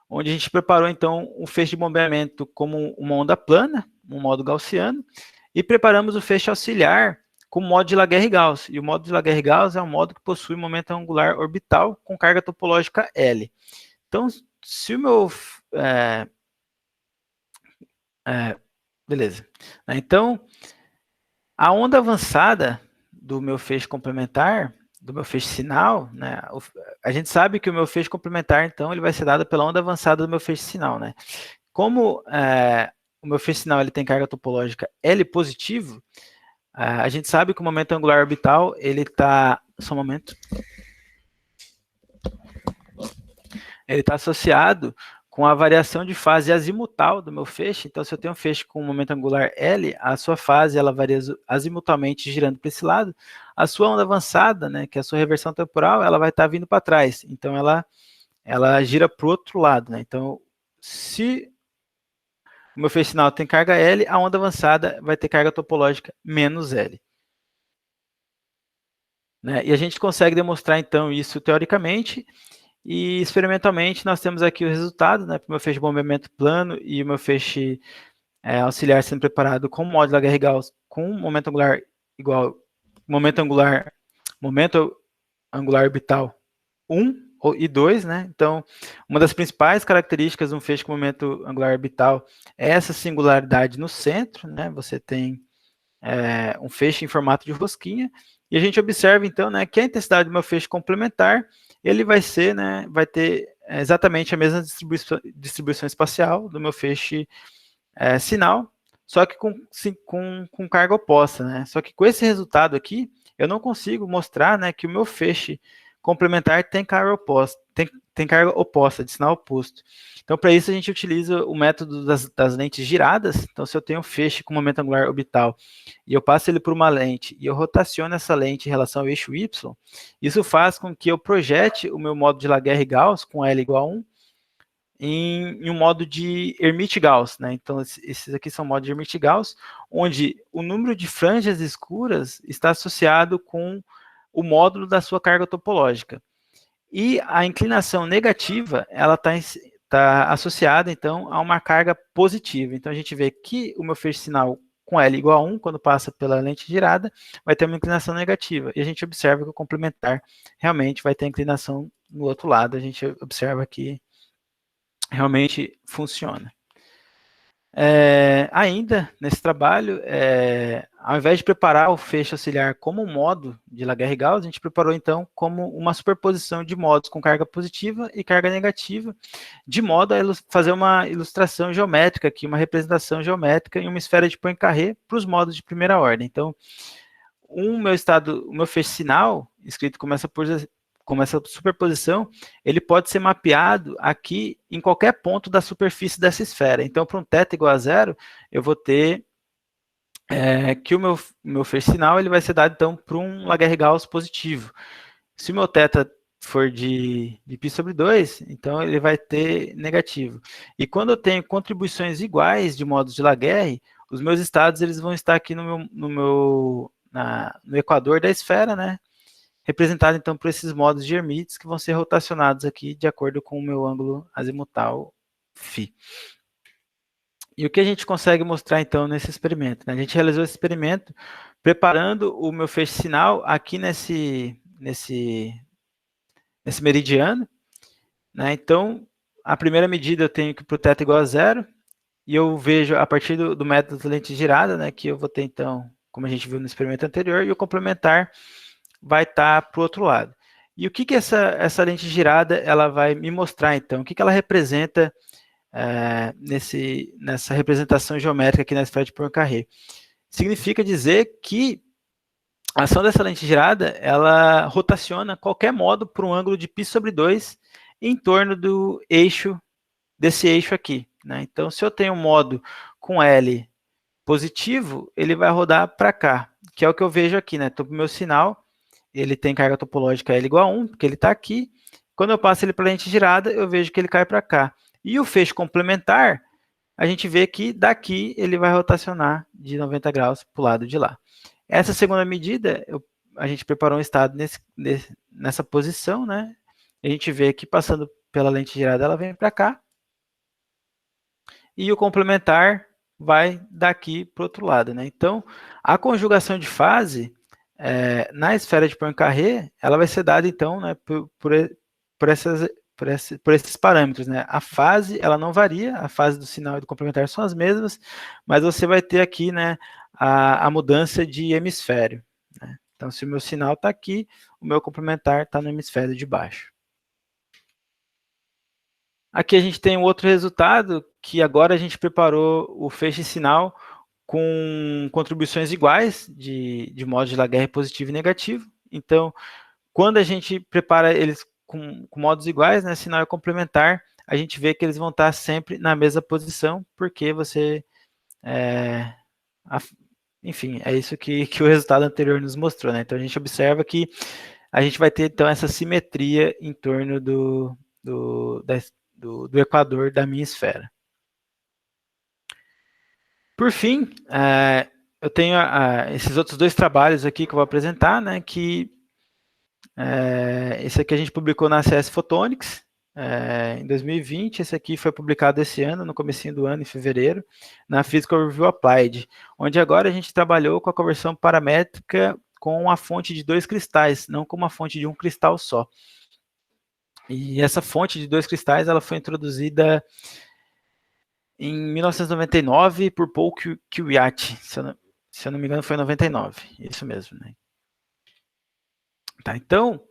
onde a gente preparou, então, o feixe de bombeamento como uma onda plana, um modo gaussiano, e preparamos o feixe auxiliar com o modo de Laguerre-Gauss. E o modo de Laguerre-Gauss é um modo que possui momento angular orbital com carga topológica L. Então, se o meu... beleza. Então, a onda avançada do meu feixe complementar, do meu feixe sinal, né? A gente sabe que o meu feixe complementar, então, ele vai ser dado pela onda avançada do meu feixe sinal, né? Como o meu feixe sinal ele tem carga topológica L positivo, a gente sabe que o momento angular orbital, ele está... Só um momento. Ele está associado com a variação de fase azimutal do meu feixe. Então, se eu tenho um feixe com momento angular L, a sua fase ela varia azimutalmente girando para esse lado. A sua onda avançada, né, que é a sua reversão temporal, ela vai estar vindo para trás. Então, ela gira para o outro lado. Né? Então, se o meu feixe sinal tem carga L, a onda avançada vai ter carga topológica menos L. Né? E a gente consegue demonstrar, então, isso teoricamente. E experimentalmente nós temos aqui o resultado, né, para o meu feixe de bombeamento plano e o meu feixe auxiliar sendo preparado com o modo de Laguerre-Gauss com momento angular igual, momento angular orbital 1 e 2, né? Então, uma das principais características de um feixe com momento angular orbital é essa singularidade no centro, né? Você tem um feixe em formato de rosquinha, e a gente observa, então, né, que a intensidade do meu feixe complementar ele vai ter exatamente a mesma distribuição espacial do meu feixe sinal, só que com carga oposta, né? Só que com esse resultado aqui, eu não consigo mostrar, né, que o meu feixe complementar tem carga oposta, tem carga oposta, de sinal oposto. Então, para isso, a gente utiliza o método das lentes giradas. Então, se eu tenho um feixe com momento angular orbital e eu passo ele por uma lente e eu rotaciono essa lente em relação ao eixo Y, isso faz com que eu projete o meu modo de Laguerre-Gauss com L igual a 1 em um modo de Hermite-Gauss. Né? Então, esses aqui são modos de Hermite-Gauss, onde o número de franjas escuras está associado com o módulo da sua carga topológica. E a inclinação negativa, ela está associada, então, a uma carga positiva. Então, a gente vê que o meu feixe sinal com L igual a 1, quando passa pela lente girada, vai ter uma inclinação negativa. E a gente observa que o complementar realmente vai ter inclinação no outro lado. A gente observa que realmente funciona. Ainda nesse trabalho, ao invés de preparar o feixe auxiliar como um modo de Laguerre-Gauss, a gente preparou então como uma superposição de modos com carga positiva e carga negativa, de modo a fazer uma ilustração geométrica aqui, uma representação geométrica em uma esfera de Poincaré para os modos de primeira ordem. Então, o meu feixe sinal, escrito como essa superposição, ele pode ser mapeado aqui em qualquer ponto da superfície dessa esfera. Então, para um θ igual a 0, eu vou ter que o meu feixe sinal ele vai ser dado, então, para um Laguerre-Gauss positivo. Se o meu θ for de π sobre 2, então ele vai ter negativo. E quando eu tenho contribuições iguais de modos de Laguerre, os meus estados eles vão estar aqui no equador da esfera, né? Representado, então, por esses modos de Hermite, que vão ser rotacionados aqui de acordo com o meu ângulo azimutal φ. E o que a gente consegue mostrar, então, nesse experimento? A gente realizou esse experimento preparando o meu feixe sinal aqui nesse meridiano, né? Então, a primeira medida eu tenho que para o θ igual a 0, e eu vejo, a partir do método de lente girada, né, que eu vou ter, então, como a gente viu no experimento anterior, e o complementar vai estar para o outro lado. E o que essa lente girada ela vai me mostrar, então? O que ela representa nessa representação geométrica aqui na esfera de Poincaré? Significa dizer que a ação dessa lente girada, ela rotaciona qualquer modo por um ângulo de π sobre 2 em torno desse eixo aqui, né? Então, se eu tenho um modo com L positivo, ele vai rodar para cá, que é o que eu vejo aqui, né? Então, o meu sinal, ele tem carga topológica L igual a 1, porque ele está aqui. Quando eu passo ele para a lente girada, eu vejo que ele cai para cá. E o feixe complementar, a gente vê que daqui ele vai rotacionar de 90 graus para o lado de lá. Essa segunda medida, a gente preparou um estado nessa posição, né? A gente vê que passando pela lente girada, ela vem para cá. E o complementar vai daqui para o outro lado, né? Então, a conjugação de fase na esfera de Poincaré, ela vai ser dada, então, né, por esses parâmetros, né? A fase, ela não varia, a fase do sinal e do complementar são as mesmas, mas você vai ter aqui, né, a mudança de hemisfério, né? Então, se o meu sinal está aqui, o meu complementar está no hemisfério de baixo. Aqui a gente tem um outro resultado, que agora a gente preparou o feixe sinal com contribuições iguais de modos de Laguerre positivo e negativo. Então, quando a gente prepara eles com modos iguais, né, sinal é complementar, a gente vê que eles vão estar sempre na mesma posição, porque você... enfim, é isso que o resultado anterior nos mostrou, né? Então, a gente observa que a gente vai ter, então, essa simetria em torno do equador da minha esfera. Por fim, eu tenho esses outros dois trabalhos aqui que eu vou apresentar, né, que esse aqui a gente publicou na CS Photonics em 2020, esse aqui foi publicado esse ano, no comecinho do ano, em fevereiro, na Physical Review Applied, onde agora a gente trabalhou com a conversão paramétrica com a fonte de 2 cristais, não com uma fonte de um cristal só. E essa fonte de 2 cristais, ela foi introduzida em 1999 por Paul Kwiat, se eu não me engano foi em 99, isso mesmo, né? Tá, então,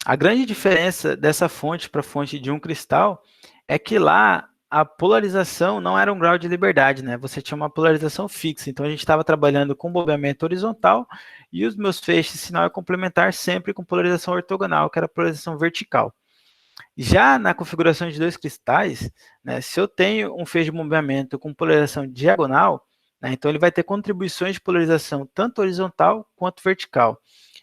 a grande diferença dessa fonte para a fonte de um cristal é que lá a polarização não era um grau de liberdade, né? Você tinha uma polarização fixa, então a gente estava trabalhando com bombeamento horizontal e os meus feixes sinal é complementar sempre com polarização ortogonal, que era a polarização vertical. Já na configuração de 2 cristais, né, se eu tenho um feixe de bombeamento com polarização diagonal, né, então ele vai ter contribuições de polarização tanto horizontal quanto vertical.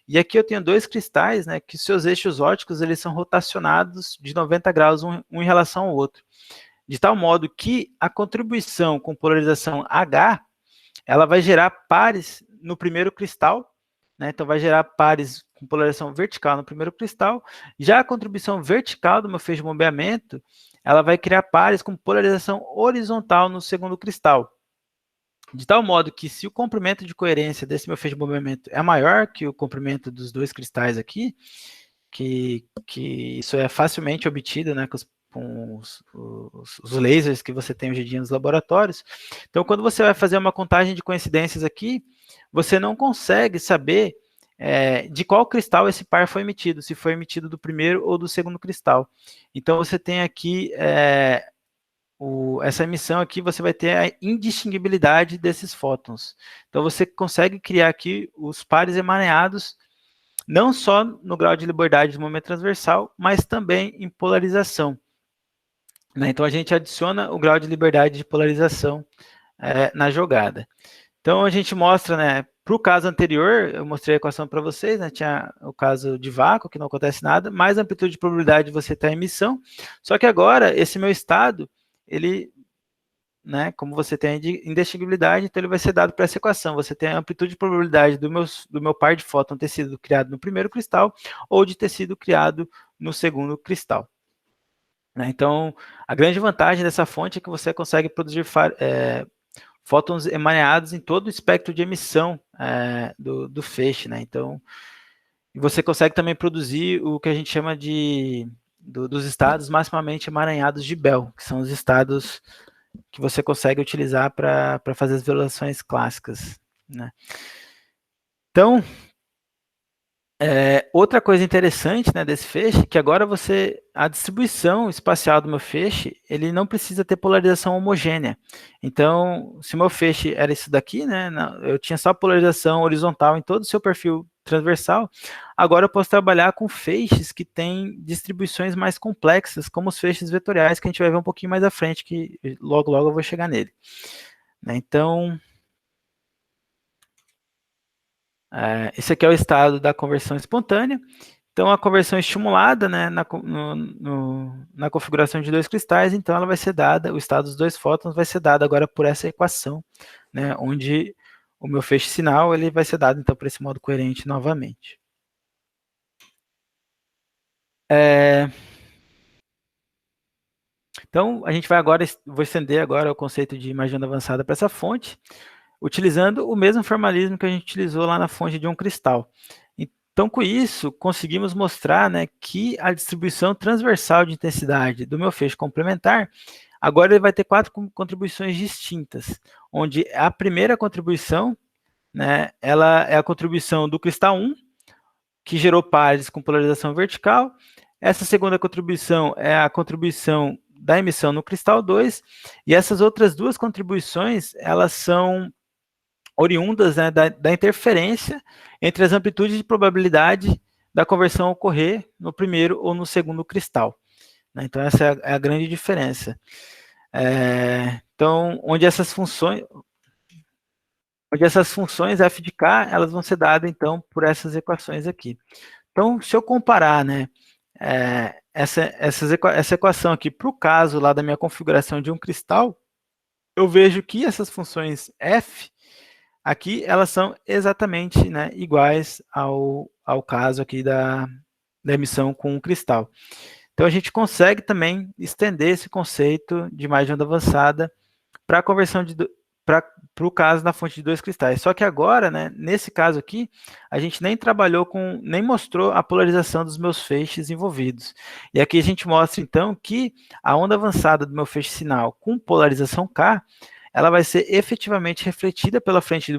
E aqui eu tenho 2 cristais, né, que seus eixos ópticos eles são rotacionados de 90 graus um em relação ao outro. De tal modo que a contribuição com polarização H, ela vai gerar pares no primeiro cristal, né, então vai gerar pares com polarização vertical no primeiro cristal. Já a contribuição vertical do meu feixe de bombeamento, ela vai criar pares com polarização horizontal no segundo cristal. de tal modo que se o comprimento de coerência desse meu feixe de movimento é maior que o comprimento dos dois cristais aqui, que isso é facilmente obtido, né, com os lasers que você tem hoje em dia nos laboratórios. Então, quando você vai fazer uma contagem de coincidências aqui, você não consegue saber de qual cristal esse par foi emitido, se foi emitido do primeiro ou do segundo cristal. Então, você tem aqui essa emissão aqui, você vai ter a indistinguibilidade desses fótons. Então, você consegue criar aqui os pares emaranhados, não só no grau de liberdade de momento transversal, mas também em polarização. Né? Então, a gente adiciona o grau de liberdade de polarização na jogada. Então, a gente mostra, né, para o caso anterior, eu mostrei a equação para vocês, né, tinha o caso de vácuo, que não acontece nada, mais amplitude de probabilidade de você ter a emissão, só que agora, esse meu estado, ele, né, como você tem a indistinguibilidade, então ele vai ser dado para essa equação, você tem a amplitude de probabilidade do meu par de fóton ter sido criado no primeiro cristal, ou de ter sido criado no segundo cristal. Né? Então, a grande vantagem dessa fonte é que você consegue produzir fótons emaranhados em todo o espectro de emissão do feixe, né? Então, você consegue também produzir o que a gente chama dos estados maximamente emaranhados de Bell, que são os estados que você consegue utilizar para fazer as violações clássicas, né? Então, outra coisa interessante, né, desse feixe, que agora a distribuição espacial do meu feixe, ele não precisa ter polarização homogênea. Então, se o meu feixe era isso daqui, né, eu tinha só polarização horizontal em todo o seu perfil transversal, agora eu posso trabalhar com feixes que têm distribuições mais complexas, como os feixes vetoriais, que a gente vai ver um pouquinho mais à frente, que logo eu vou chegar nele. Né, então, esse aqui é o estado da conversão espontânea. Então, a conversão estimulada, né, na configuração de dois cristais, então ela vai ser dada, o estado dos dois fótons vai ser dado agora por essa equação, né, onde o meu feixe sinal ele vai ser dado, então, por esse modo coerente novamente. Então, a gente vai agora, vou estender agora o conceito de imagem avançada para essa fonte, utilizando o mesmo formalismo que a gente utilizou lá na fonte de um cristal. Então, com isso, conseguimos mostrar, né, que a distribuição transversal de intensidade do meu feixe complementar, agora ele vai ter 4 contribuições distintas, onde a primeira contribuição, né, ela é a contribuição do cristal 1, que gerou pares com polarização vertical. Essa segunda contribuição é a contribuição da emissão no cristal 2, e essas outras duas contribuições, elas são oriundas, né, da interferência entre as amplitudes de probabilidade da conversão ocorrer no primeiro ou no segundo cristal. Né? Então, essa é a grande diferença. Então, onde essas funções f de k, elas vão ser dadas, então, por essas equações aqui. Então, se eu comparar, né, essa equação aqui para o caso lá da minha configuração de um cristal, eu vejo que essas funções f, aqui, elas são exatamente, né, iguais ao caso aqui da emissão com um cristal. Então, a gente consegue também estender esse conceito de imagem de onda avançada para a conversão para o caso da fonte de dois cristais. Só que agora, né, nesse caso aqui, a gente nem trabalhou nem mostrou a polarização dos meus feixes envolvidos. E aqui a gente mostra, então, que a onda avançada do meu feixe sinal com polarização K, ela vai ser efetivamente refletida pela frente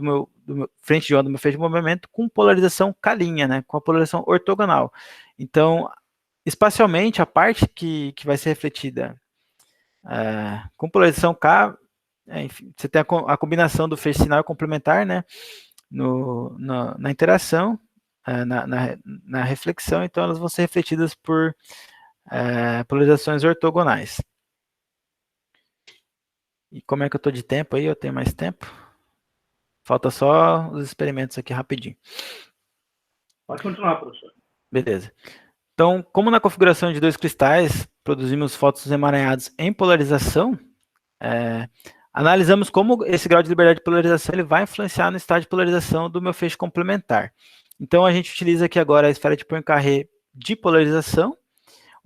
frente de onda do meu feixe de movimento com polarização K', né, com a polarização ortogonal. Então, espacialmente, a parte que vai ser refletida com polarização K, enfim, você tem a combinação do feixe sinal complementar, né, na interação, na reflexão, então elas vão ser refletidas por polarizações ortogonais. E como é que eu estou de tempo aí? Eu tenho mais tempo? Falta só os experimentos aqui rapidinho.
Pode continuar, professor.
Beleza. Então, como na configuração de dois cristais, produzimos fótons emaranhados em polarização, analisamos como esse grau de liberdade de polarização ele vai influenciar no estado de polarização do meu feixe complementar. Então, a gente utiliza aqui agora a esfera de Poincare de polarização,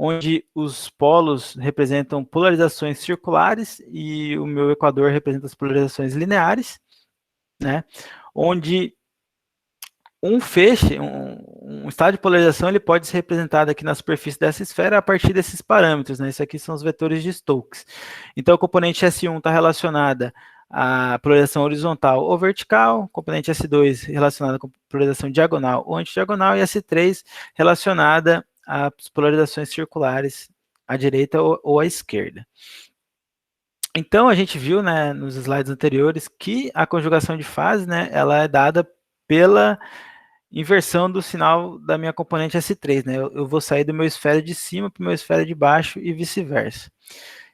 onde os polos representam polarizações circulares e o meu equador representa as polarizações lineares. né, onde um feixe, um estado de polarização, ele pode ser representado aqui na superfície dessa esfera a partir desses parâmetros, né? Isso aqui são os vetores de Stokes. Então, a componente S1 está relacionada à polarização horizontal ou vertical, componente S2 relacionada com polarização diagonal ou antidiagonal, e S3 relacionada às polarizações circulares à direita ou à esquerda. Então, a gente viu, né, nos slides anteriores, que a conjugação de fase, né, ela é dada pela inversão do sinal da minha componente S3, né? Eu vou sair do meu esfera de cima para o meu esfera de baixo e vice-versa.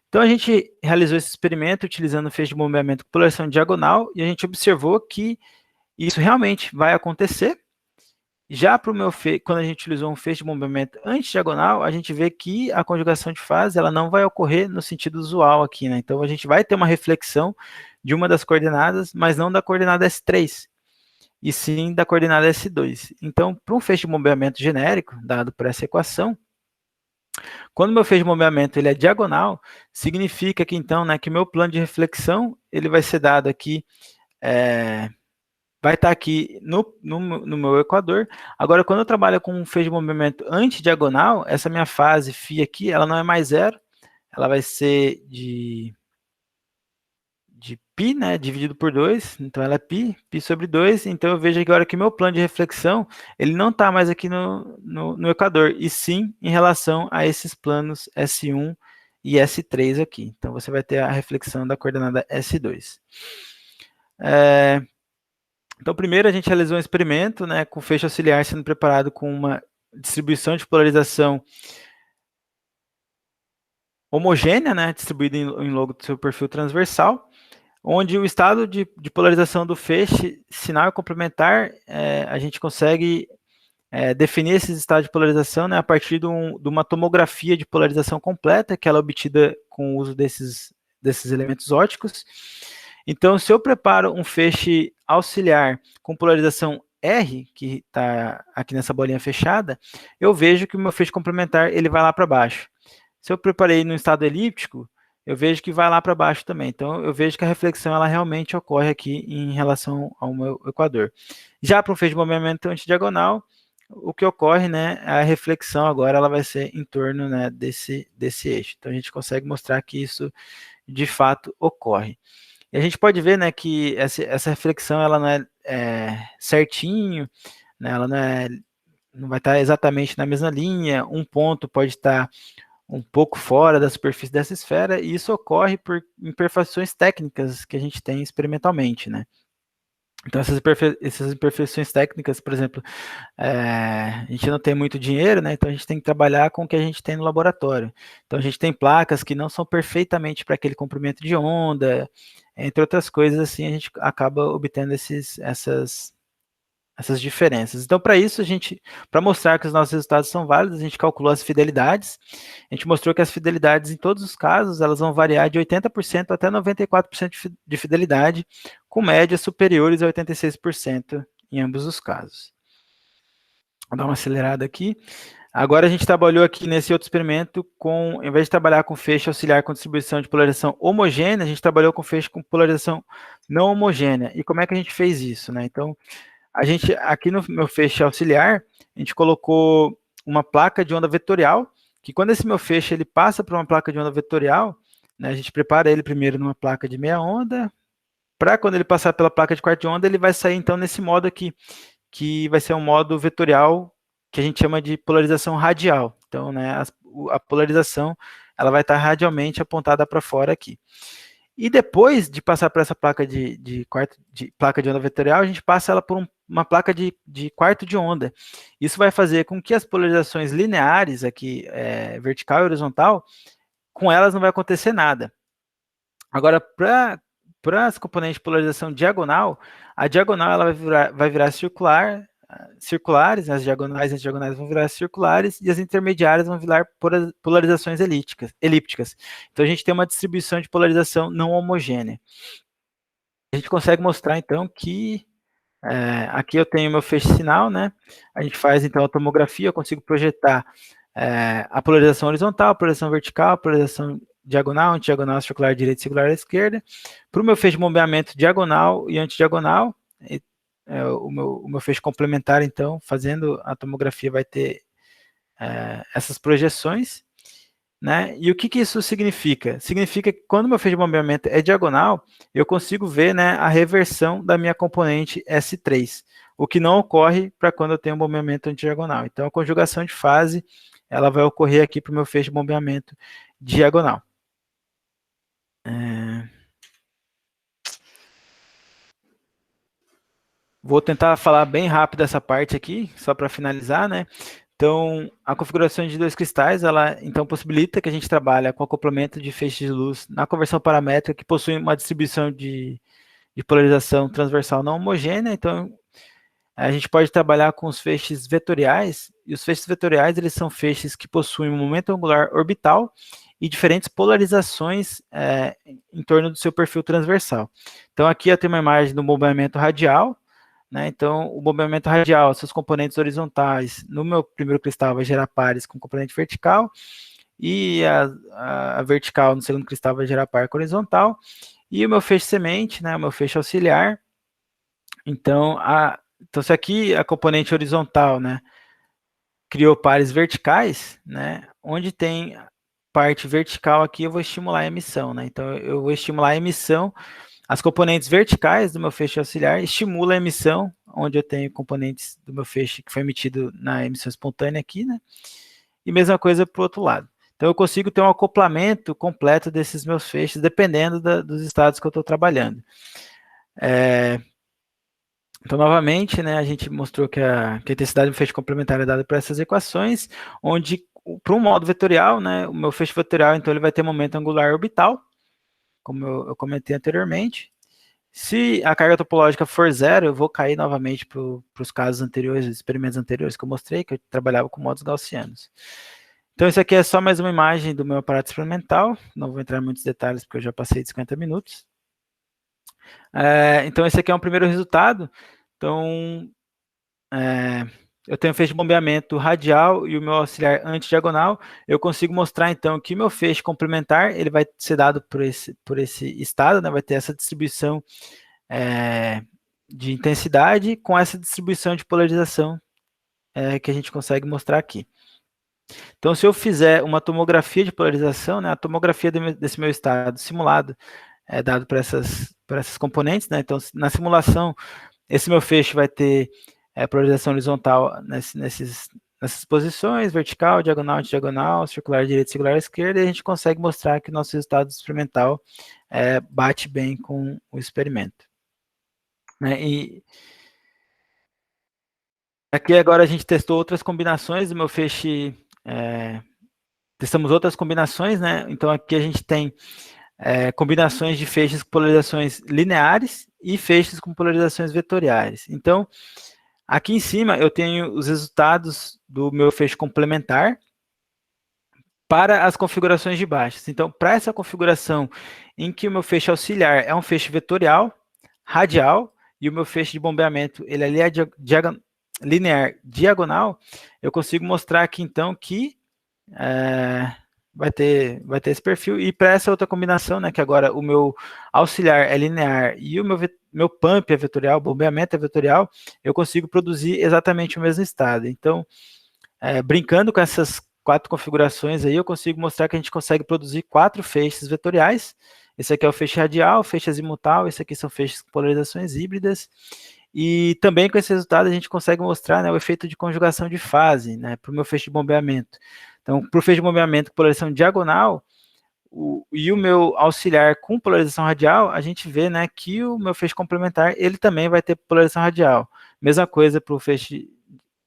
Então, a gente realizou esse experimento utilizando o feixe de bombeamento com polarização diagonal e a gente observou que isso realmente vai acontecer. Já para o meu feixe, quando a gente utilizou um feixe de bombeamento antidiagonal, a gente vê que a conjugação de fase ela não vai ocorrer no sentido usual aqui, né? Então, a gente vai ter uma reflexão de uma das coordenadas, mas não da coordenada S3. E sim da coordenada S2. Então, para um feixe de bombeamento genérico, dado por essa equação, quando meu feixe de bombeamento ele é diagonal, significa que então, né, que meu plano de reflexão ele vai ser dado aqui, vai estar aqui no meu equador. Agora, quando eu trabalho com um feixe de bombeamento antidiagonal, essa minha fase φ aqui, ela não é mais zero, ela vai ser de π, né, dividido por 2, então ela é π sobre 2, então eu vejo agora que meu plano de reflexão, ele não está mais aqui no equador, e sim em relação a esses planos S1 e S3 aqui. Então você vai ter a reflexão da coordenada S2. Então primeiro a gente realizou um experimento, né, com o feixe auxiliar sendo preparado com uma distribuição de polarização homogênea, né, distribuída em logo do seu perfil transversal, onde o estado de polarização do feixe, sinal e complementar, a gente consegue definir esses estados de polarização, né, a partir de uma tomografia de polarização completa, que ela é obtida com o uso desses elementos ópticos. Então, se eu preparo um feixe auxiliar com polarização R, que está aqui nessa bolinha fechada, eu vejo que o meu feixe complementar ele vai lá para baixo. Se eu preparei no estado elíptico, eu vejo que vai lá para baixo também. Então, eu vejo que a reflexão ela realmente ocorre aqui em relação ao meu equador. Já para o feixe de bombeamento antidiagonal, o que ocorre, né, a reflexão agora ela vai ser em torno, né, desse eixo. Então, a gente consegue mostrar que isso, de fato, ocorre. E a gente pode ver, né, que essa reflexão ela não é certinho, né, ela não vai estar exatamente na mesma linha, um ponto pode estar um pouco fora da superfície dessa esfera, e isso ocorre por imperfeições técnicas que a gente tem experimentalmente, né? Então, essas imperfeições técnicas, por exemplo, a gente não tem muito dinheiro, né? Então a gente tem que trabalhar com o que a gente tem no laboratório. Então a gente tem placas que não são perfeitamente para aquele comprimento de onda, entre outras coisas, assim, a gente acaba obtendo essas diferenças. Então, para isso, para mostrar que os nossos resultados são válidos, a gente calculou as fidelidades. A gente mostrou que as fidelidades, em todos os casos, elas vão variar de 80% até 94% de fidelidade, com médias superiores a 86% em ambos os casos. Vou dar uma acelerada aqui. Agora a gente trabalhou aqui nesse outro experimento com, em vez de trabalhar com feixe auxiliar com distribuição de polarização homogênea, a gente trabalhou com feixe com polarização não homogênea. E como é que a gente fez isso, né? Então, a gente, aqui no meu feixe auxiliar, a gente colocou uma placa de onda vetorial, que quando esse meu feixe ele passa para uma placa de onda vetorial, né, a gente prepara ele primeiro numa placa de meia onda, para quando ele passar pela placa de quarta de onda, ele vai sair então nesse modo aqui, que vai ser um modo vetorial que a gente chama de polarização radial. Então, né, a polarização ela vai estar radialmente apontada para fora aqui. E depois de passar por essa placa placa de onda vetorial, a gente passa ela por uma placa de quarto de onda. Isso vai fazer com que as polarizações lineares aqui, vertical e horizontal, com elas não vai acontecer nada. Agora, para as componentes de polarização diagonal, a diagonal ela vai virar circulares, né, as diagonais e as diagonais vão virar circulares, e as intermediárias vão virar polarizações elípticas. Então, a gente tem uma distribuição de polarização não homogênea. A gente consegue mostrar, então, que aqui eu tenho meu feixe sinal, né? A gente faz, então, a tomografia, eu consigo projetar a polarização horizontal, a polarização vertical, a polarização diagonal, antidiagonal, circular direita e circular esquerda. Para o meu feixe de bombeamento diagonal e antidiagonal, o meu feixe complementar, então, fazendo a tomografia, vai ter essas projeções, né? E o que isso significa? Significa que quando o meu feixe de bombeamento é diagonal, eu consigo ver, né, a reversão da minha componente S3, o que não ocorre para quando eu tenho um bombeamento antidiagonal. Então, a conjugação de fase, ela vai ocorrer aqui para o meu feixe de bombeamento diagonal. Vou tentar falar bem rápido essa parte aqui, só para finalizar, né? Então, a configuração de dois cristais, ela então possibilita que a gente trabalhe com acoplamento de feixes de luz na conversão paramétrica que possui uma distribuição de polarização transversal não homogênea. Então, a gente pode trabalhar com os feixes vetoriais, e os feixes vetoriais, eles são feixes que possuem um momento angular orbital e diferentes polarizações em torno do seu perfil transversal. Então, aqui eu tenho uma imagem do bombeamento radial, né? Então, o bombeamento radial, seus componentes horizontais, no meu primeiro cristal vai gerar pares com componente vertical, e a vertical no segundo cristal vai gerar par com horizontal, e o meu feixe semente, né, o meu feixe auxiliar, então, se aqui a componente horizontal, né, criou pares verticais, né, onde tem parte vertical aqui, eu vou estimular a emissão, né, então eu vou estimular a emissão. As componentes verticais do meu feixe auxiliar estimulam a emissão, onde eu tenho componentes do meu feixe que foi emitido na emissão espontânea aqui, né? E mesma coisa para o outro lado. Então, eu consigo ter um acoplamento completo desses meus feixes, dependendo dos estados que eu estou trabalhando. Então, novamente, né, a gente mostrou que a intensidade do feixe complementar é dada por essas equações, onde, para um modo vetorial, né, o meu feixe vetorial, então, ele vai ter momento angular orbital, como eu comentei anteriormente. Se a carga topológica for zero, eu vou cair novamente para os casos anteriores, experimentos anteriores que eu mostrei, que eu trabalhava com modos gaussianos. Então, isso aqui é só mais uma imagem do meu aparato experimental. Não vou entrar em muitos detalhes, porque eu já passei de 50 minutos. Então, esse aqui é um primeiro resultado. Então, eu tenho um feixe de bombeamento radial e o meu auxiliar antidiagonal. Eu consigo mostrar, então, que o meu feixe complementar ele vai ser dado por esse estado, né? Vai ter essa distribuição de intensidade com essa distribuição de polarização que a gente consegue mostrar aqui. Então, se eu fizer uma tomografia de polarização, né, a tomografia desse meu estado simulado é dado para essas componentes, né? Então, na simulação, esse meu feixe vai ter polarização horizontal nessas posições, vertical, diagonal, antidiagonal, circular direita, circular esquerda, e a gente consegue mostrar que o nosso resultado experimental bate bem com o experimento. Né? E aqui agora a gente testou outras combinações do meu feixe, testamos outras combinações, né? Então aqui a gente tem combinações de feixes com polarizações lineares e feixes com polarizações vetoriais. Então, aqui em cima eu tenho os resultados do meu feixe complementar para as configurações de baixo. Então, para essa configuração em que o meu feixe auxiliar é um feixe vetorial, radial, e o meu feixe de bombeamento ele é linear diagonal, eu consigo mostrar aqui então que vai ter esse perfil. E para essa outra combinação, né, que agora o meu auxiliar é linear e o meu pump é vetorial, o bombeamento é vetorial, eu consigo produzir exatamente o mesmo estado. Então, brincando com essas 4 configurações aí, eu consigo mostrar que a gente consegue produzir 4 feixes vetoriais. Esse aqui é o feixe radial, feixe azimutal, esse aqui são feixes com polarizações híbridas. E também com esse resultado a gente consegue mostrar, né, o efeito de conjugação de fase, né, para o meu feixe de bombeamento. Então, para o feixe de bombeamento com polarização diagonal, e o meu auxiliar com polarização radial, a gente vê, né, que o meu feixe complementar, ele também vai ter polarização radial. Mesma coisa para o feixe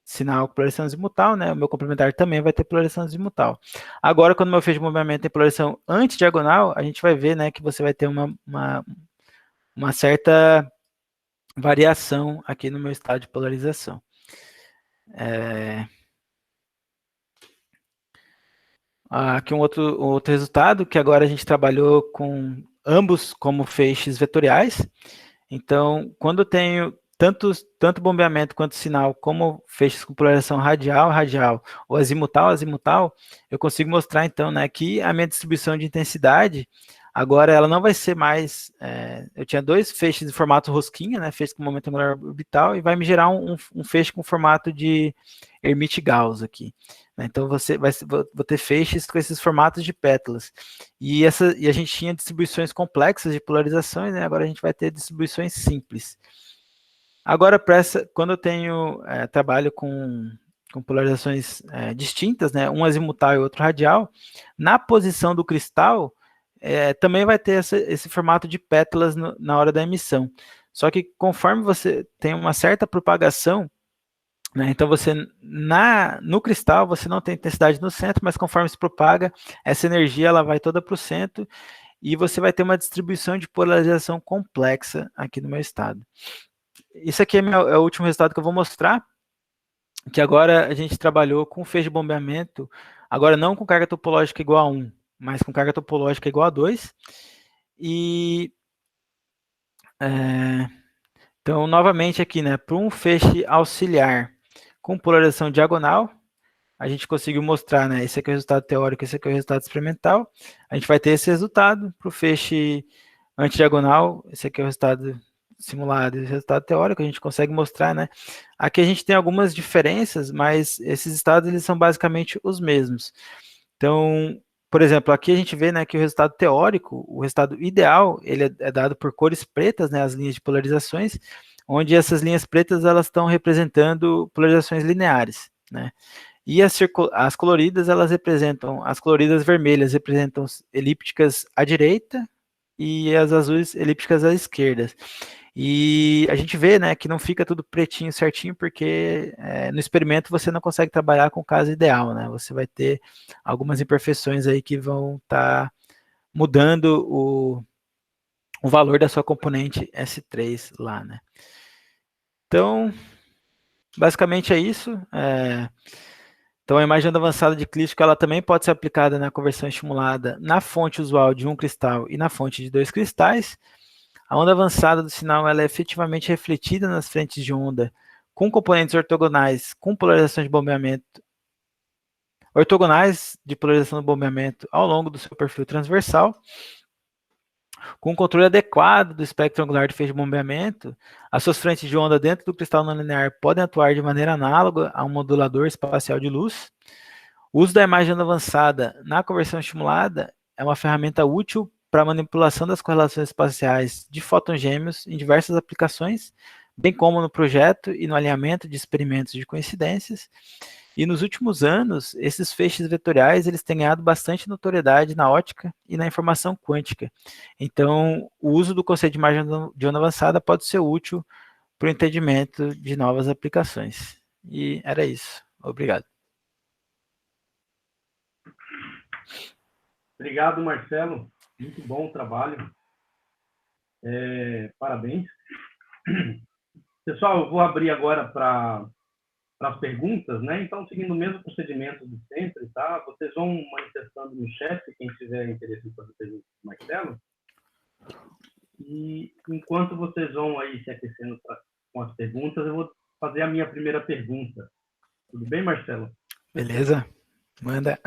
sinal com polarização azimutal, né, o meu complementar também vai ter polarização azimutal. Agora, quando o meu feixe de bombeamento tem polarização antidiagonal, a gente vai ver, né, que você vai ter uma certa variação aqui no meu estado de polarização. Aqui um outro resultado, que agora a gente trabalhou com ambos como feixes vetoriais. Então, quando eu tenho tanto bombeamento quanto sinal, como feixes com polarização radial, radial, ou azimutal, azimutal, eu consigo mostrar, então, né, que a minha distribuição de intensidade, agora ela não vai ser mais, eu tinha dois feixes de formato rosquinha, né, feixe com momento angular orbital, e vai me gerar um feixe com formato de Hermite-Gauss aqui. Né, então, vou ter feixes com esses formatos de pétalas. E a gente tinha distribuições complexas de polarizações, né, agora a gente vai ter distribuições simples. Agora, quando eu trabalho com polarizações distintas, né, um azimutal e outro radial, na posição do cristal, também vai ter esse formato de pétalas na hora da emissão. Só que conforme você tem uma certa propagação, né, então no cristal você não tem intensidade no centro, mas conforme se propaga, essa energia ela vai toda para o centro e você vai ter uma distribuição de polarização complexa aqui no meu estado. Isso aqui é o último resultado que eu vou mostrar, que agora a gente trabalhou com feixe de bombeamento, agora não com carga topológica igual a 1, mas com carga topológica igual a 2. E, então, novamente aqui, né, para um feixe auxiliar com polarização diagonal, a gente conseguiu mostrar, né, esse aqui é o resultado teórico, esse aqui é o resultado experimental. A gente vai ter esse resultado para o feixe antidiagonal, esse aqui é o resultado simulado e o resultado teórico, a gente consegue mostrar, né? Aqui a gente tem algumas diferenças, mas esses estados eles são basicamente os mesmos. Então, por exemplo, aqui a gente vê, né, que o resultado teórico, o resultado ideal, ele é dado por cores pretas, né, as linhas de polarizações, onde essas linhas pretas elas estão representando polarizações lineares, né? E as coloridas, as coloridas vermelhas representam elípticas à direita e as azuis elípticas à esquerda. E a gente vê, né, que não fica tudo pretinho certinho, porque no experimento você não consegue trabalhar com o caso ideal, né? Você vai ter algumas imperfeições aí que vão estar mudando o valor da sua componente S3 lá, né? Então, basicamente é isso. Então, a imagem avançada de Clistico, ela também pode ser aplicada na conversão estimulada na fonte usual de um cristal e na fonte de 2 cristais. A onda avançada do sinal ela é efetivamente refletida nas frentes de onda com componentes ortogonais com polarização de bombeamento, ortogonais de polarização do bombeamento ao longo do seu perfil transversal. Com controle adequado do espectro angular de feixe de bombeamento, as suas frentes de onda dentro do cristal não linear podem atuar de maneira análoga a um modulador espacial de luz. O uso da imagem avançada na conversão estimulada é uma ferramenta útil para a manipulação das correlações espaciais de fótons gêmeos em diversas aplicações, bem como no projeto e no alinhamento de experimentos de coincidências. E nos últimos anos, esses feixes vetoriais eles têm ganhado bastante notoriedade na ótica e na informação quântica. Então, o uso do conceito de imagem de onda avançada pode ser útil para o entendimento de novas aplicações. E era isso. Obrigado.
Obrigado, Marcelo. Muito bom o trabalho. Parabéns. Pessoal, eu vou abrir agora para as perguntas, né? Então, seguindo o mesmo procedimento de sempre, tá? Vocês vão manifestando no chat, quem tiver interesse em fazer perguntas para o Marcelo. E enquanto vocês vão aí se aquecendo com as perguntas, eu vou fazer a minha primeira pergunta. Tudo bem, Marcelo?
Beleza? Manda.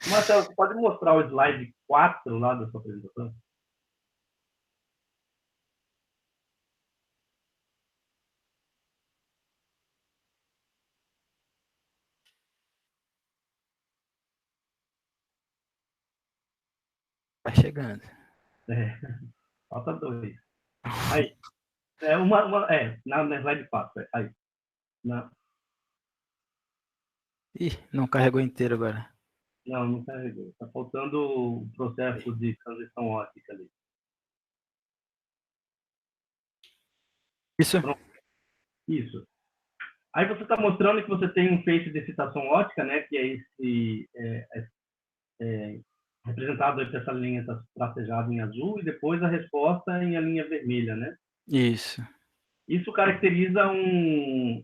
Marcelo, você pode mostrar o slide 4 lá da sua apresentação?
Tá chegando.
Falta 2. Aí. Na slide 4. Aí.
Ih, não carregou inteiro agora.
Não carregou. Está faltando o processo de transição óptica ali.
Isso?
Pronto. Isso. Aí você está mostrando que você tem um feixe de excitação óptica, né? Que é esse representado por essa linha tracejada em azul e depois a resposta em a linha vermelha, né?
Isso.
Isso caracteriza um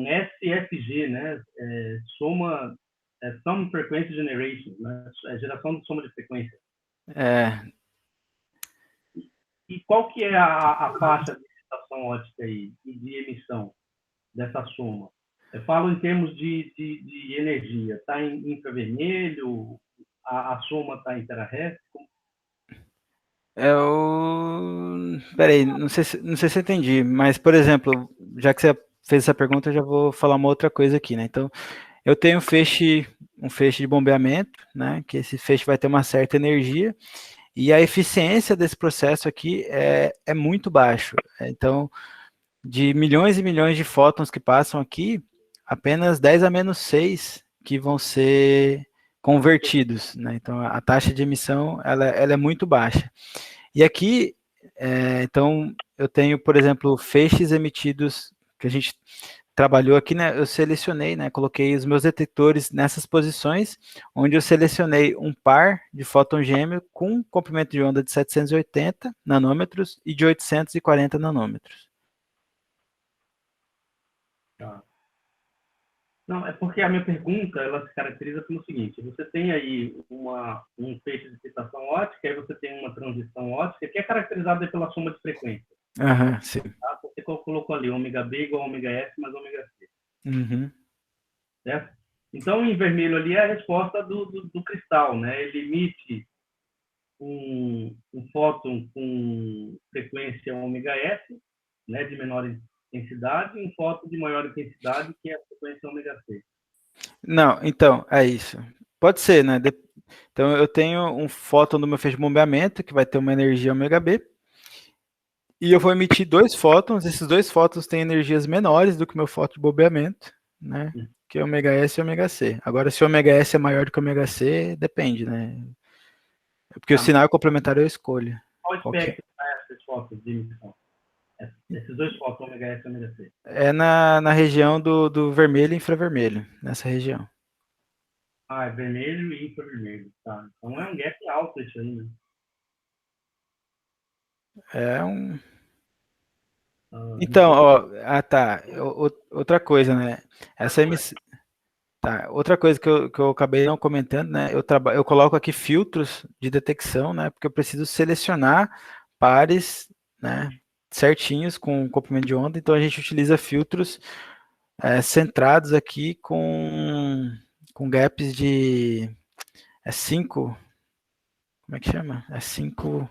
SFG, né? Sum Frequency Generation, né? Geração de soma de frequência. E qual que é a faixa de excitação excitação ótica e de emissão dessa soma, eu falo em termos de energia, está em infravermelho, a soma está em terahertz?
Peraí, não sei se eu entendi, mas, por exemplo, já que você fez essa pergunta, eu já vou falar uma outra coisa aqui, né? Então, eu tenho um feixe de bombeamento, né? Que esse feixe vai ter uma certa energia, e a eficiência desse processo aqui é muito baixo. Então, de milhões e milhões de fótons que passam aqui, apenas 10 a menos 6 que vão ser convertidos, né? Então, a taxa de emissão, ela é muito baixa. E aqui, então, eu tenho, por exemplo, feixes emitidos, que a gente trabalhou aqui, né? Eu selecionei, né? Coloquei os meus detectores nessas posições, onde eu selecionei um par de fóton gêmeo com comprimento de onda de 780 nanômetros e de 840 nanômetros.
Tá. Não, é porque a minha pergunta, ela se caracteriza pelo seguinte: você tem aí um feixe de excitação ótica, aí você tem uma transição ótica, que é caracterizada pela soma de frequência.
Aham, sim.
Tá? Você colocou ali ômega B igual a ômega S mais ômega C.
Uhum.
Certo? Então, em vermelho ali é a resposta do cristal, né? Ele emite um fóton com frequência ômega S, né, de menor intensidade, e um fóton de maior intensidade, que é a frequência ômega C.
Não, então, é isso. Pode ser, né? Então, eu tenho um fóton do meu feixe de bombeamento, que vai ter uma energia ômega B, e eu vou emitir 2 fótons. Esses 2 fótons têm energias menores do que o meu fóton de bombeamento, né? Que é ômega S e ômega C. Agora, se o ômega S é maior do que o ômega C, depende, né? Porque o sinal complementar eu escolho.
Qual espectro para esses fótons de emissão? Esses 2 fótons, ômega S e ômega C?
É na região do vermelho e infravermelho, nessa região.
Ah, é vermelho e infravermelho. Tá. Então é um gap alto isso aí, né?
Então, ó, tá. Outra coisa, né? Essa emissão. Tá, outra coisa que eu acabei não comentando, né? Eu coloco aqui filtros de detecção, né? Porque eu preciso selecionar pares, né? Certinhos com comprimento de onda. Então a gente utiliza filtros centrados aqui com gaps de 5. Como é que chama? 5.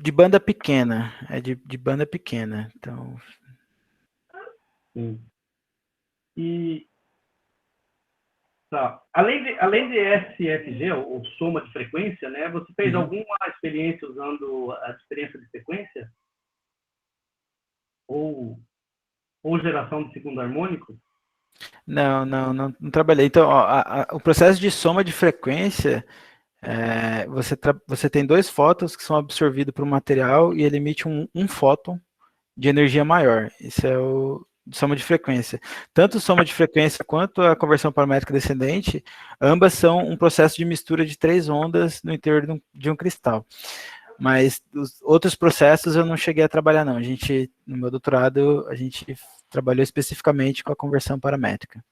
De banda pequena. De banda pequena. Então.
Sim. E tá. Além de SFG, ou soma de frequência, né? Você fez alguma experiência usando a diferença de frequência? Ou geração de segundo harmônico?
Não trabalhei. Então, ó, o processo de soma de frequência, você tem 2 fótons que são absorvidos por um material e ele emite um fóton de energia maior. Isso é o soma de frequência. Tanto soma de frequência quanto a conversão paramétrica descendente, ambas são um processo de mistura de 3 ondas no interior de um cristal. Mas os outros processos eu não cheguei a trabalhar, não. No meu doutorado, a gente trabalhou especificamente com a conversão paramétrica.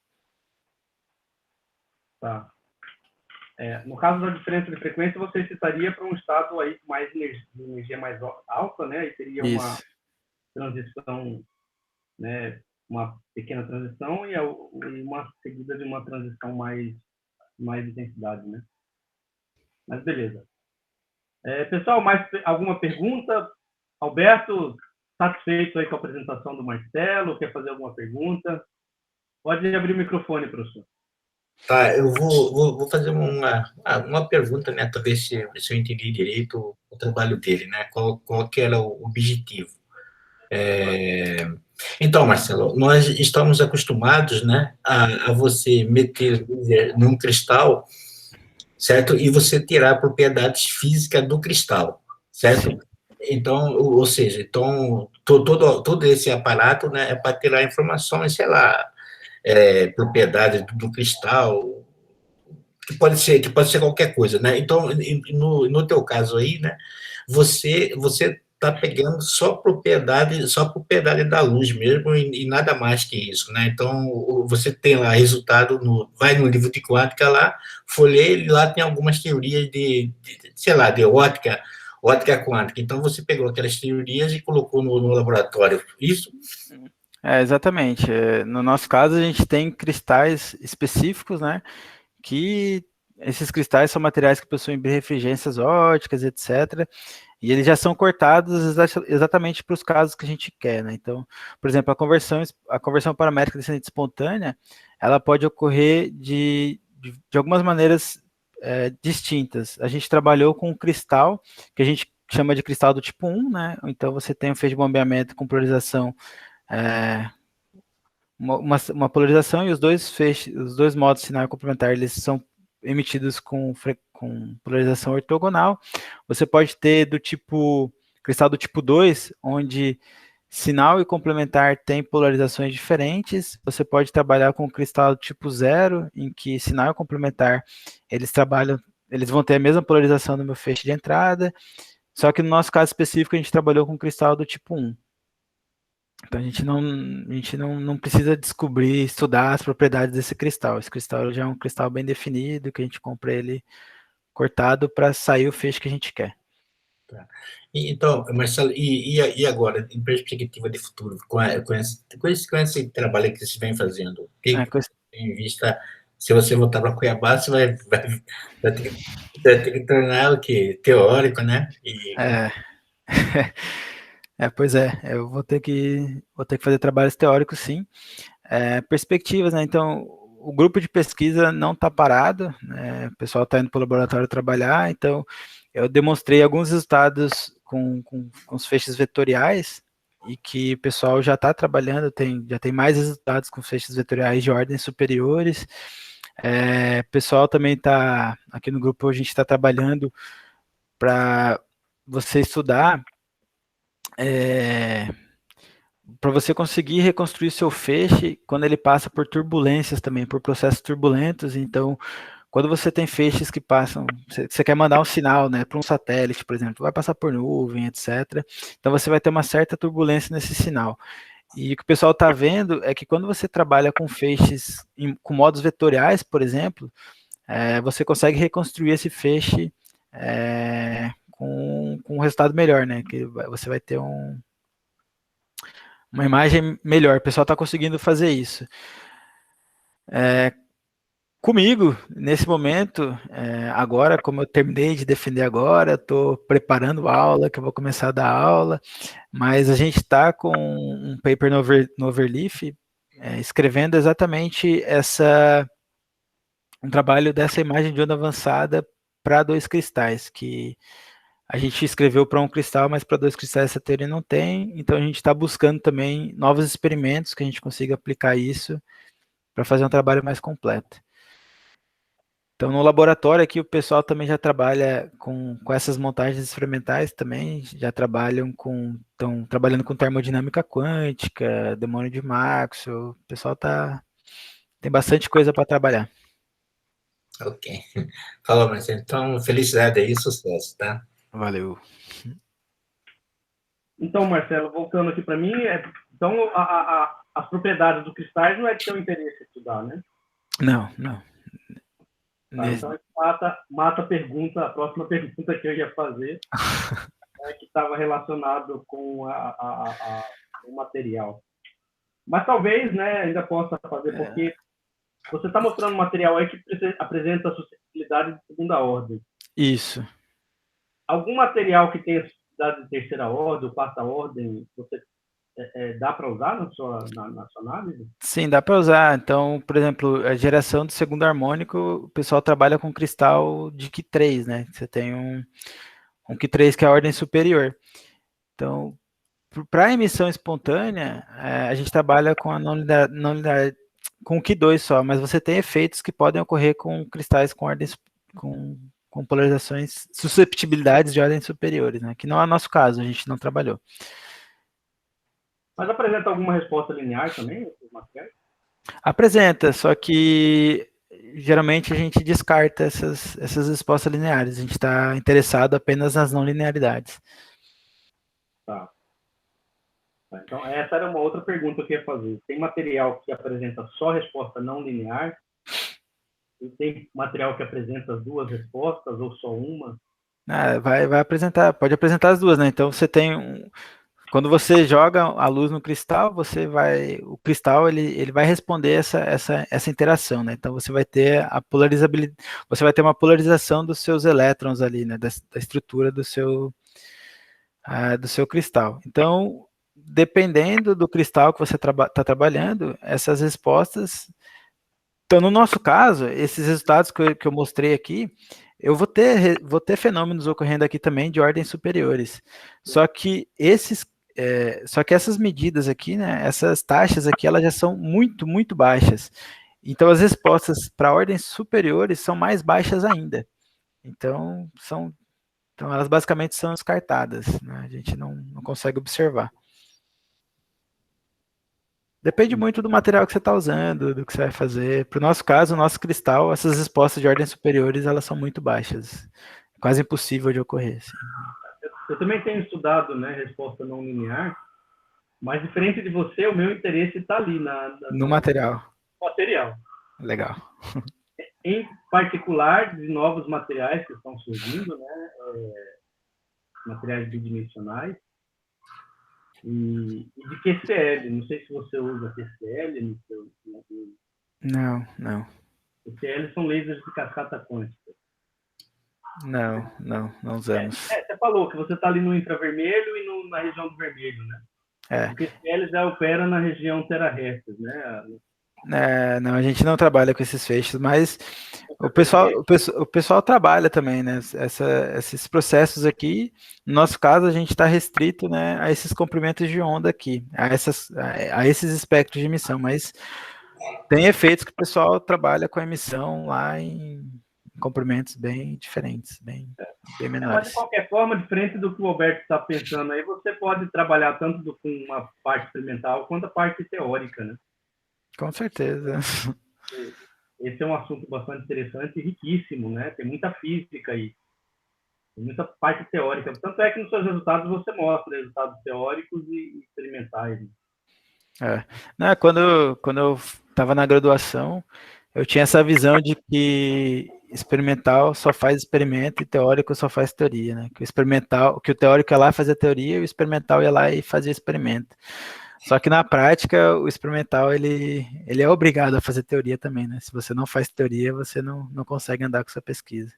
Tá. No caso da diferença de frequência, você excitaria para um estado aí com mais energia mais alta, né? E teria uma transição, né? Uma pequena transição e uma seguida de uma transição mais intensidade, né? Mas beleza. Pessoal, mais alguma pergunta? Alberto, satisfeito aí com a apresentação do Marcelo? Quer fazer alguma pergunta? Pode abrir o microfone, professor.
Tá, eu vou fazer uma pergunta, né, para ver se eu entendi direito o trabalho dele, né, qual que era o objetivo. Então, Marcelo, nós estamos acostumados, né, a você meter num cristal, certo? E você tirar propriedades físicas do cristal, certo? Então, ou seja, todo esse aparato, né, é para tirar informações, sei lá, propriedades do cristal, que pode ser qualquer coisa, né? Então, no teu caso aí, né, você está pegando só propriedade da luz mesmo e nada mais que isso, né? Então, você tem lá resultado, vai no livro de quântica lá, folheia, e lá tem algumas teorias sei lá, de ótica ótica quântica. Então, você pegou aquelas teorias e colocou no laboratório. Isso?
Exatamente. No nosso caso, a gente tem cristais específicos, né? Que esses cristais são materiais que possuem refringências óticas, etc. E eles já são cortados exatamente para os casos que a gente quer, né? Então, por exemplo, a conversão paramétrica descendente espontânea, ela pode ocorrer de algumas maneiras distintas. A gente trabalhou com um cristal, que a gente chama de cristal do tipo 1, né? Então, você tem um feixe de bombeamento com polarização, uma polarização, e os dois modos de sinal complementar, eles são emitidos com polarização ortogonal. Você pode ter cristal do tipo 2, onde sinal e complementar têm polarizações diferentes. Você pode trabalhar com cristal do tipo 0, em que sinal e complementar, eles vão ter a mesma polarização do meu feixe de entrada, só que no nosso caso específico, a gente trabalhou com cristal do tipo 1. Então a gente não precisa estudar as propriedades desse cristal. Esse cristal já é um cristal bem definido, que a gente compra ele cortado para sair o feixe que a gente quer.
Tá. Então, Marcelo, e agora, em perspectiva de futuro, com esse trabalho que você vem fazendo, o que você tem em vista? Se você voltar para Cuiabá, você vai ter que tornar o quê? Teórico, né?
Pois é, eu vou ter que fazer trabalhos teóricos, sim. Perspectivas, né? Então, o grupo de pesquisa não está parado, né? O pessoal está indo para o laboratório trabalhar, então eu demonstrei alguns resultados com os feixes vetoriais, e que o pessoal já está trabalhando, já tem mais resultados com feixes vetoriais de ordens superiores. O pessoal também está, aqui no grupo, a gente está trabalhando para você estudar para você conseguir reconstruir seu feixe quando ele passa por turbulências também, por processos turbulentos. Então, quando você tem feixes que passam, você quer mandar um sinal, né, para um satélite, por exemplo, vai passar por nuvem, etc. Então, você vai ter uma certa turbulência nesse sinal. E o que o pessoal está vendo é que quando você trabalha com feixes com modos vetoriais, por exemplo, você consegue reconstruir esse feixe com um resultado melhor, né? Que você vai ter uma imagem melhor. O pessoal está conseguindo fazer isso. Comigo, nesse momento, agora, como eu terminei de defender agora, estou preparando a aula, que eu vou começar a dar aula, mas a gente está com um paper no Overleaf, escrevendo exatamente um trabalho dessa imagem de onda avançada para 2 cristais, que a gente escreveu para um cristal, mas para 2 cristais essa teoria não tem, então a gente está buscando também novos experimentos que a gente consiga aplicar isso para fazer um trabalho mais completo. Então, no laboratório aqui, o pessoal também já trabalha com essas montagens experimentais também, estão trabalhando com termodinâmica quântica, demônio de Maxwell, o pessoal tem bastante coisa para trabalhar.
Ok. Falou, Marcelo. Então, felicidade aí, sucesso, tá?
Valeu.
Então, Marcelo, voltando aqui para mim, então as propriedades do cristais não é de seu interesse estudar, né?
Não.
Tá, então, mata a próxima pergunta que eu ia fazer, que estava relacionado com o material. Mas talvez, né, ainda possa fazer, porque você está mostrando um material aí que apresenta suscetibilidade de segunda ordem.
Isso.
Algum material que tenha suscetibilidade de terceira ordem ou quarta ordem, você dá para usar na sua análise?
Sim, dá para usar. Então, por exemplo, a geração de segundo harmônico, o pessoal trabalha com cristal de Q3, né? Você tem um Q3 que é a ordem superior. Então, para a emissão espontânea, a gente trabalha com a não linearidade, com o Q2 só, mas você tem efeitos que podem ocorrer com cristais com polarizações, susceptibilidades de ordens superiores, né? Que não é o nosso caso, a gente não trabalhou.
Mas apresenta alguma resposta linear também, esses materiais?
Apresenta, só que geralmente a gente descarta essas respostas lineares. A gente está interessado apenas nas não linearidades.
Tá. Então, essa era uma outra pergunta que eu ia fazer. Tem material que apresenta só resposta não linear? E tem material que apresenta as duas respostas ou só uma?
Vai apresentar, pode apresentar as duas, né? Então você tem quando você joga a luz no cristal, o cristal ele vai responder essa interação, né? Então você vai ter a polarizabilidade, você vai ter uma polarização dos seus elétrons ali, né? Da estrutura do seu cristal. Então, dependendo do cristal que você está trabalhando, essas respostas. Então, no nosso caso, esses resultados que eu mostrei aqui, eu vou ter fenômenos ocorrendo aqui também de ordens superiores. Só que essas medidas aqui, né, essas taxas aqui, elas já são muito, muito baixas. Então, as respostas para ordens superiores são mais baixas ainda. Então, elas basicamente são descartadas, né? A gente não consegue observar. Depende muito do material que você está usando, do que você vai fazer. Para o nosso caso, o nosso cristal, essas respostas de ordens superiores, elas são muito baixas. Quase impossível de ocorrer. Assim.
Eu também tenho estudado, né, resposta não linear, mas diferente de você, o meu interesse está ali
no material.
Material.
Legal.
Em particular, de novos materiais que estão surgindo, né, materiais bidimensionais, e de QCL. Não sei se você usa QCL no seu.
Não.
QCL são lasers de cascata quântica.
Não usamos.
Você falou que você está ali no infravermelho e na região do vermelho, né? O QCL já opera na região terahertz, né?
Não, a gente não trabalha com esses feixes, mas o pessoal trabalha também, né? Esses processos aqui, no nosso caso, a gente está restrito, né, a esses comprimentos de onda aqui, a esses espectros de emissão, mas tem efeitos que o pessoal trabalha com a emissão lá em comprimentos bem diferentes, bem menores.
Mas, de qualquer forma, diferente do que o Alberto está pensando aí, você pode trabalhar tanto com uma parte experimental quanto a parte teórica, né?
Com certeza.
Esse é um assunto bastante interessante e riquíssimo, né? Tem muita física aí, tem muita parte teórica. Tanto é que nos seus resultados você mostra resultados teóricos e experimentais.
Né? Quando eu estava na graduação, eu tinha essa visão de que experimental só faz experimento e teórico só faz teoria, né? Que o teórico ia lá fazer teoria e o experimental ia lá e fazia experimento. Só que na prática, o experimental, ele é obrigado a fazer teoria também, né? Se você não faz teoria, você não consegue andar com sua pesquisa.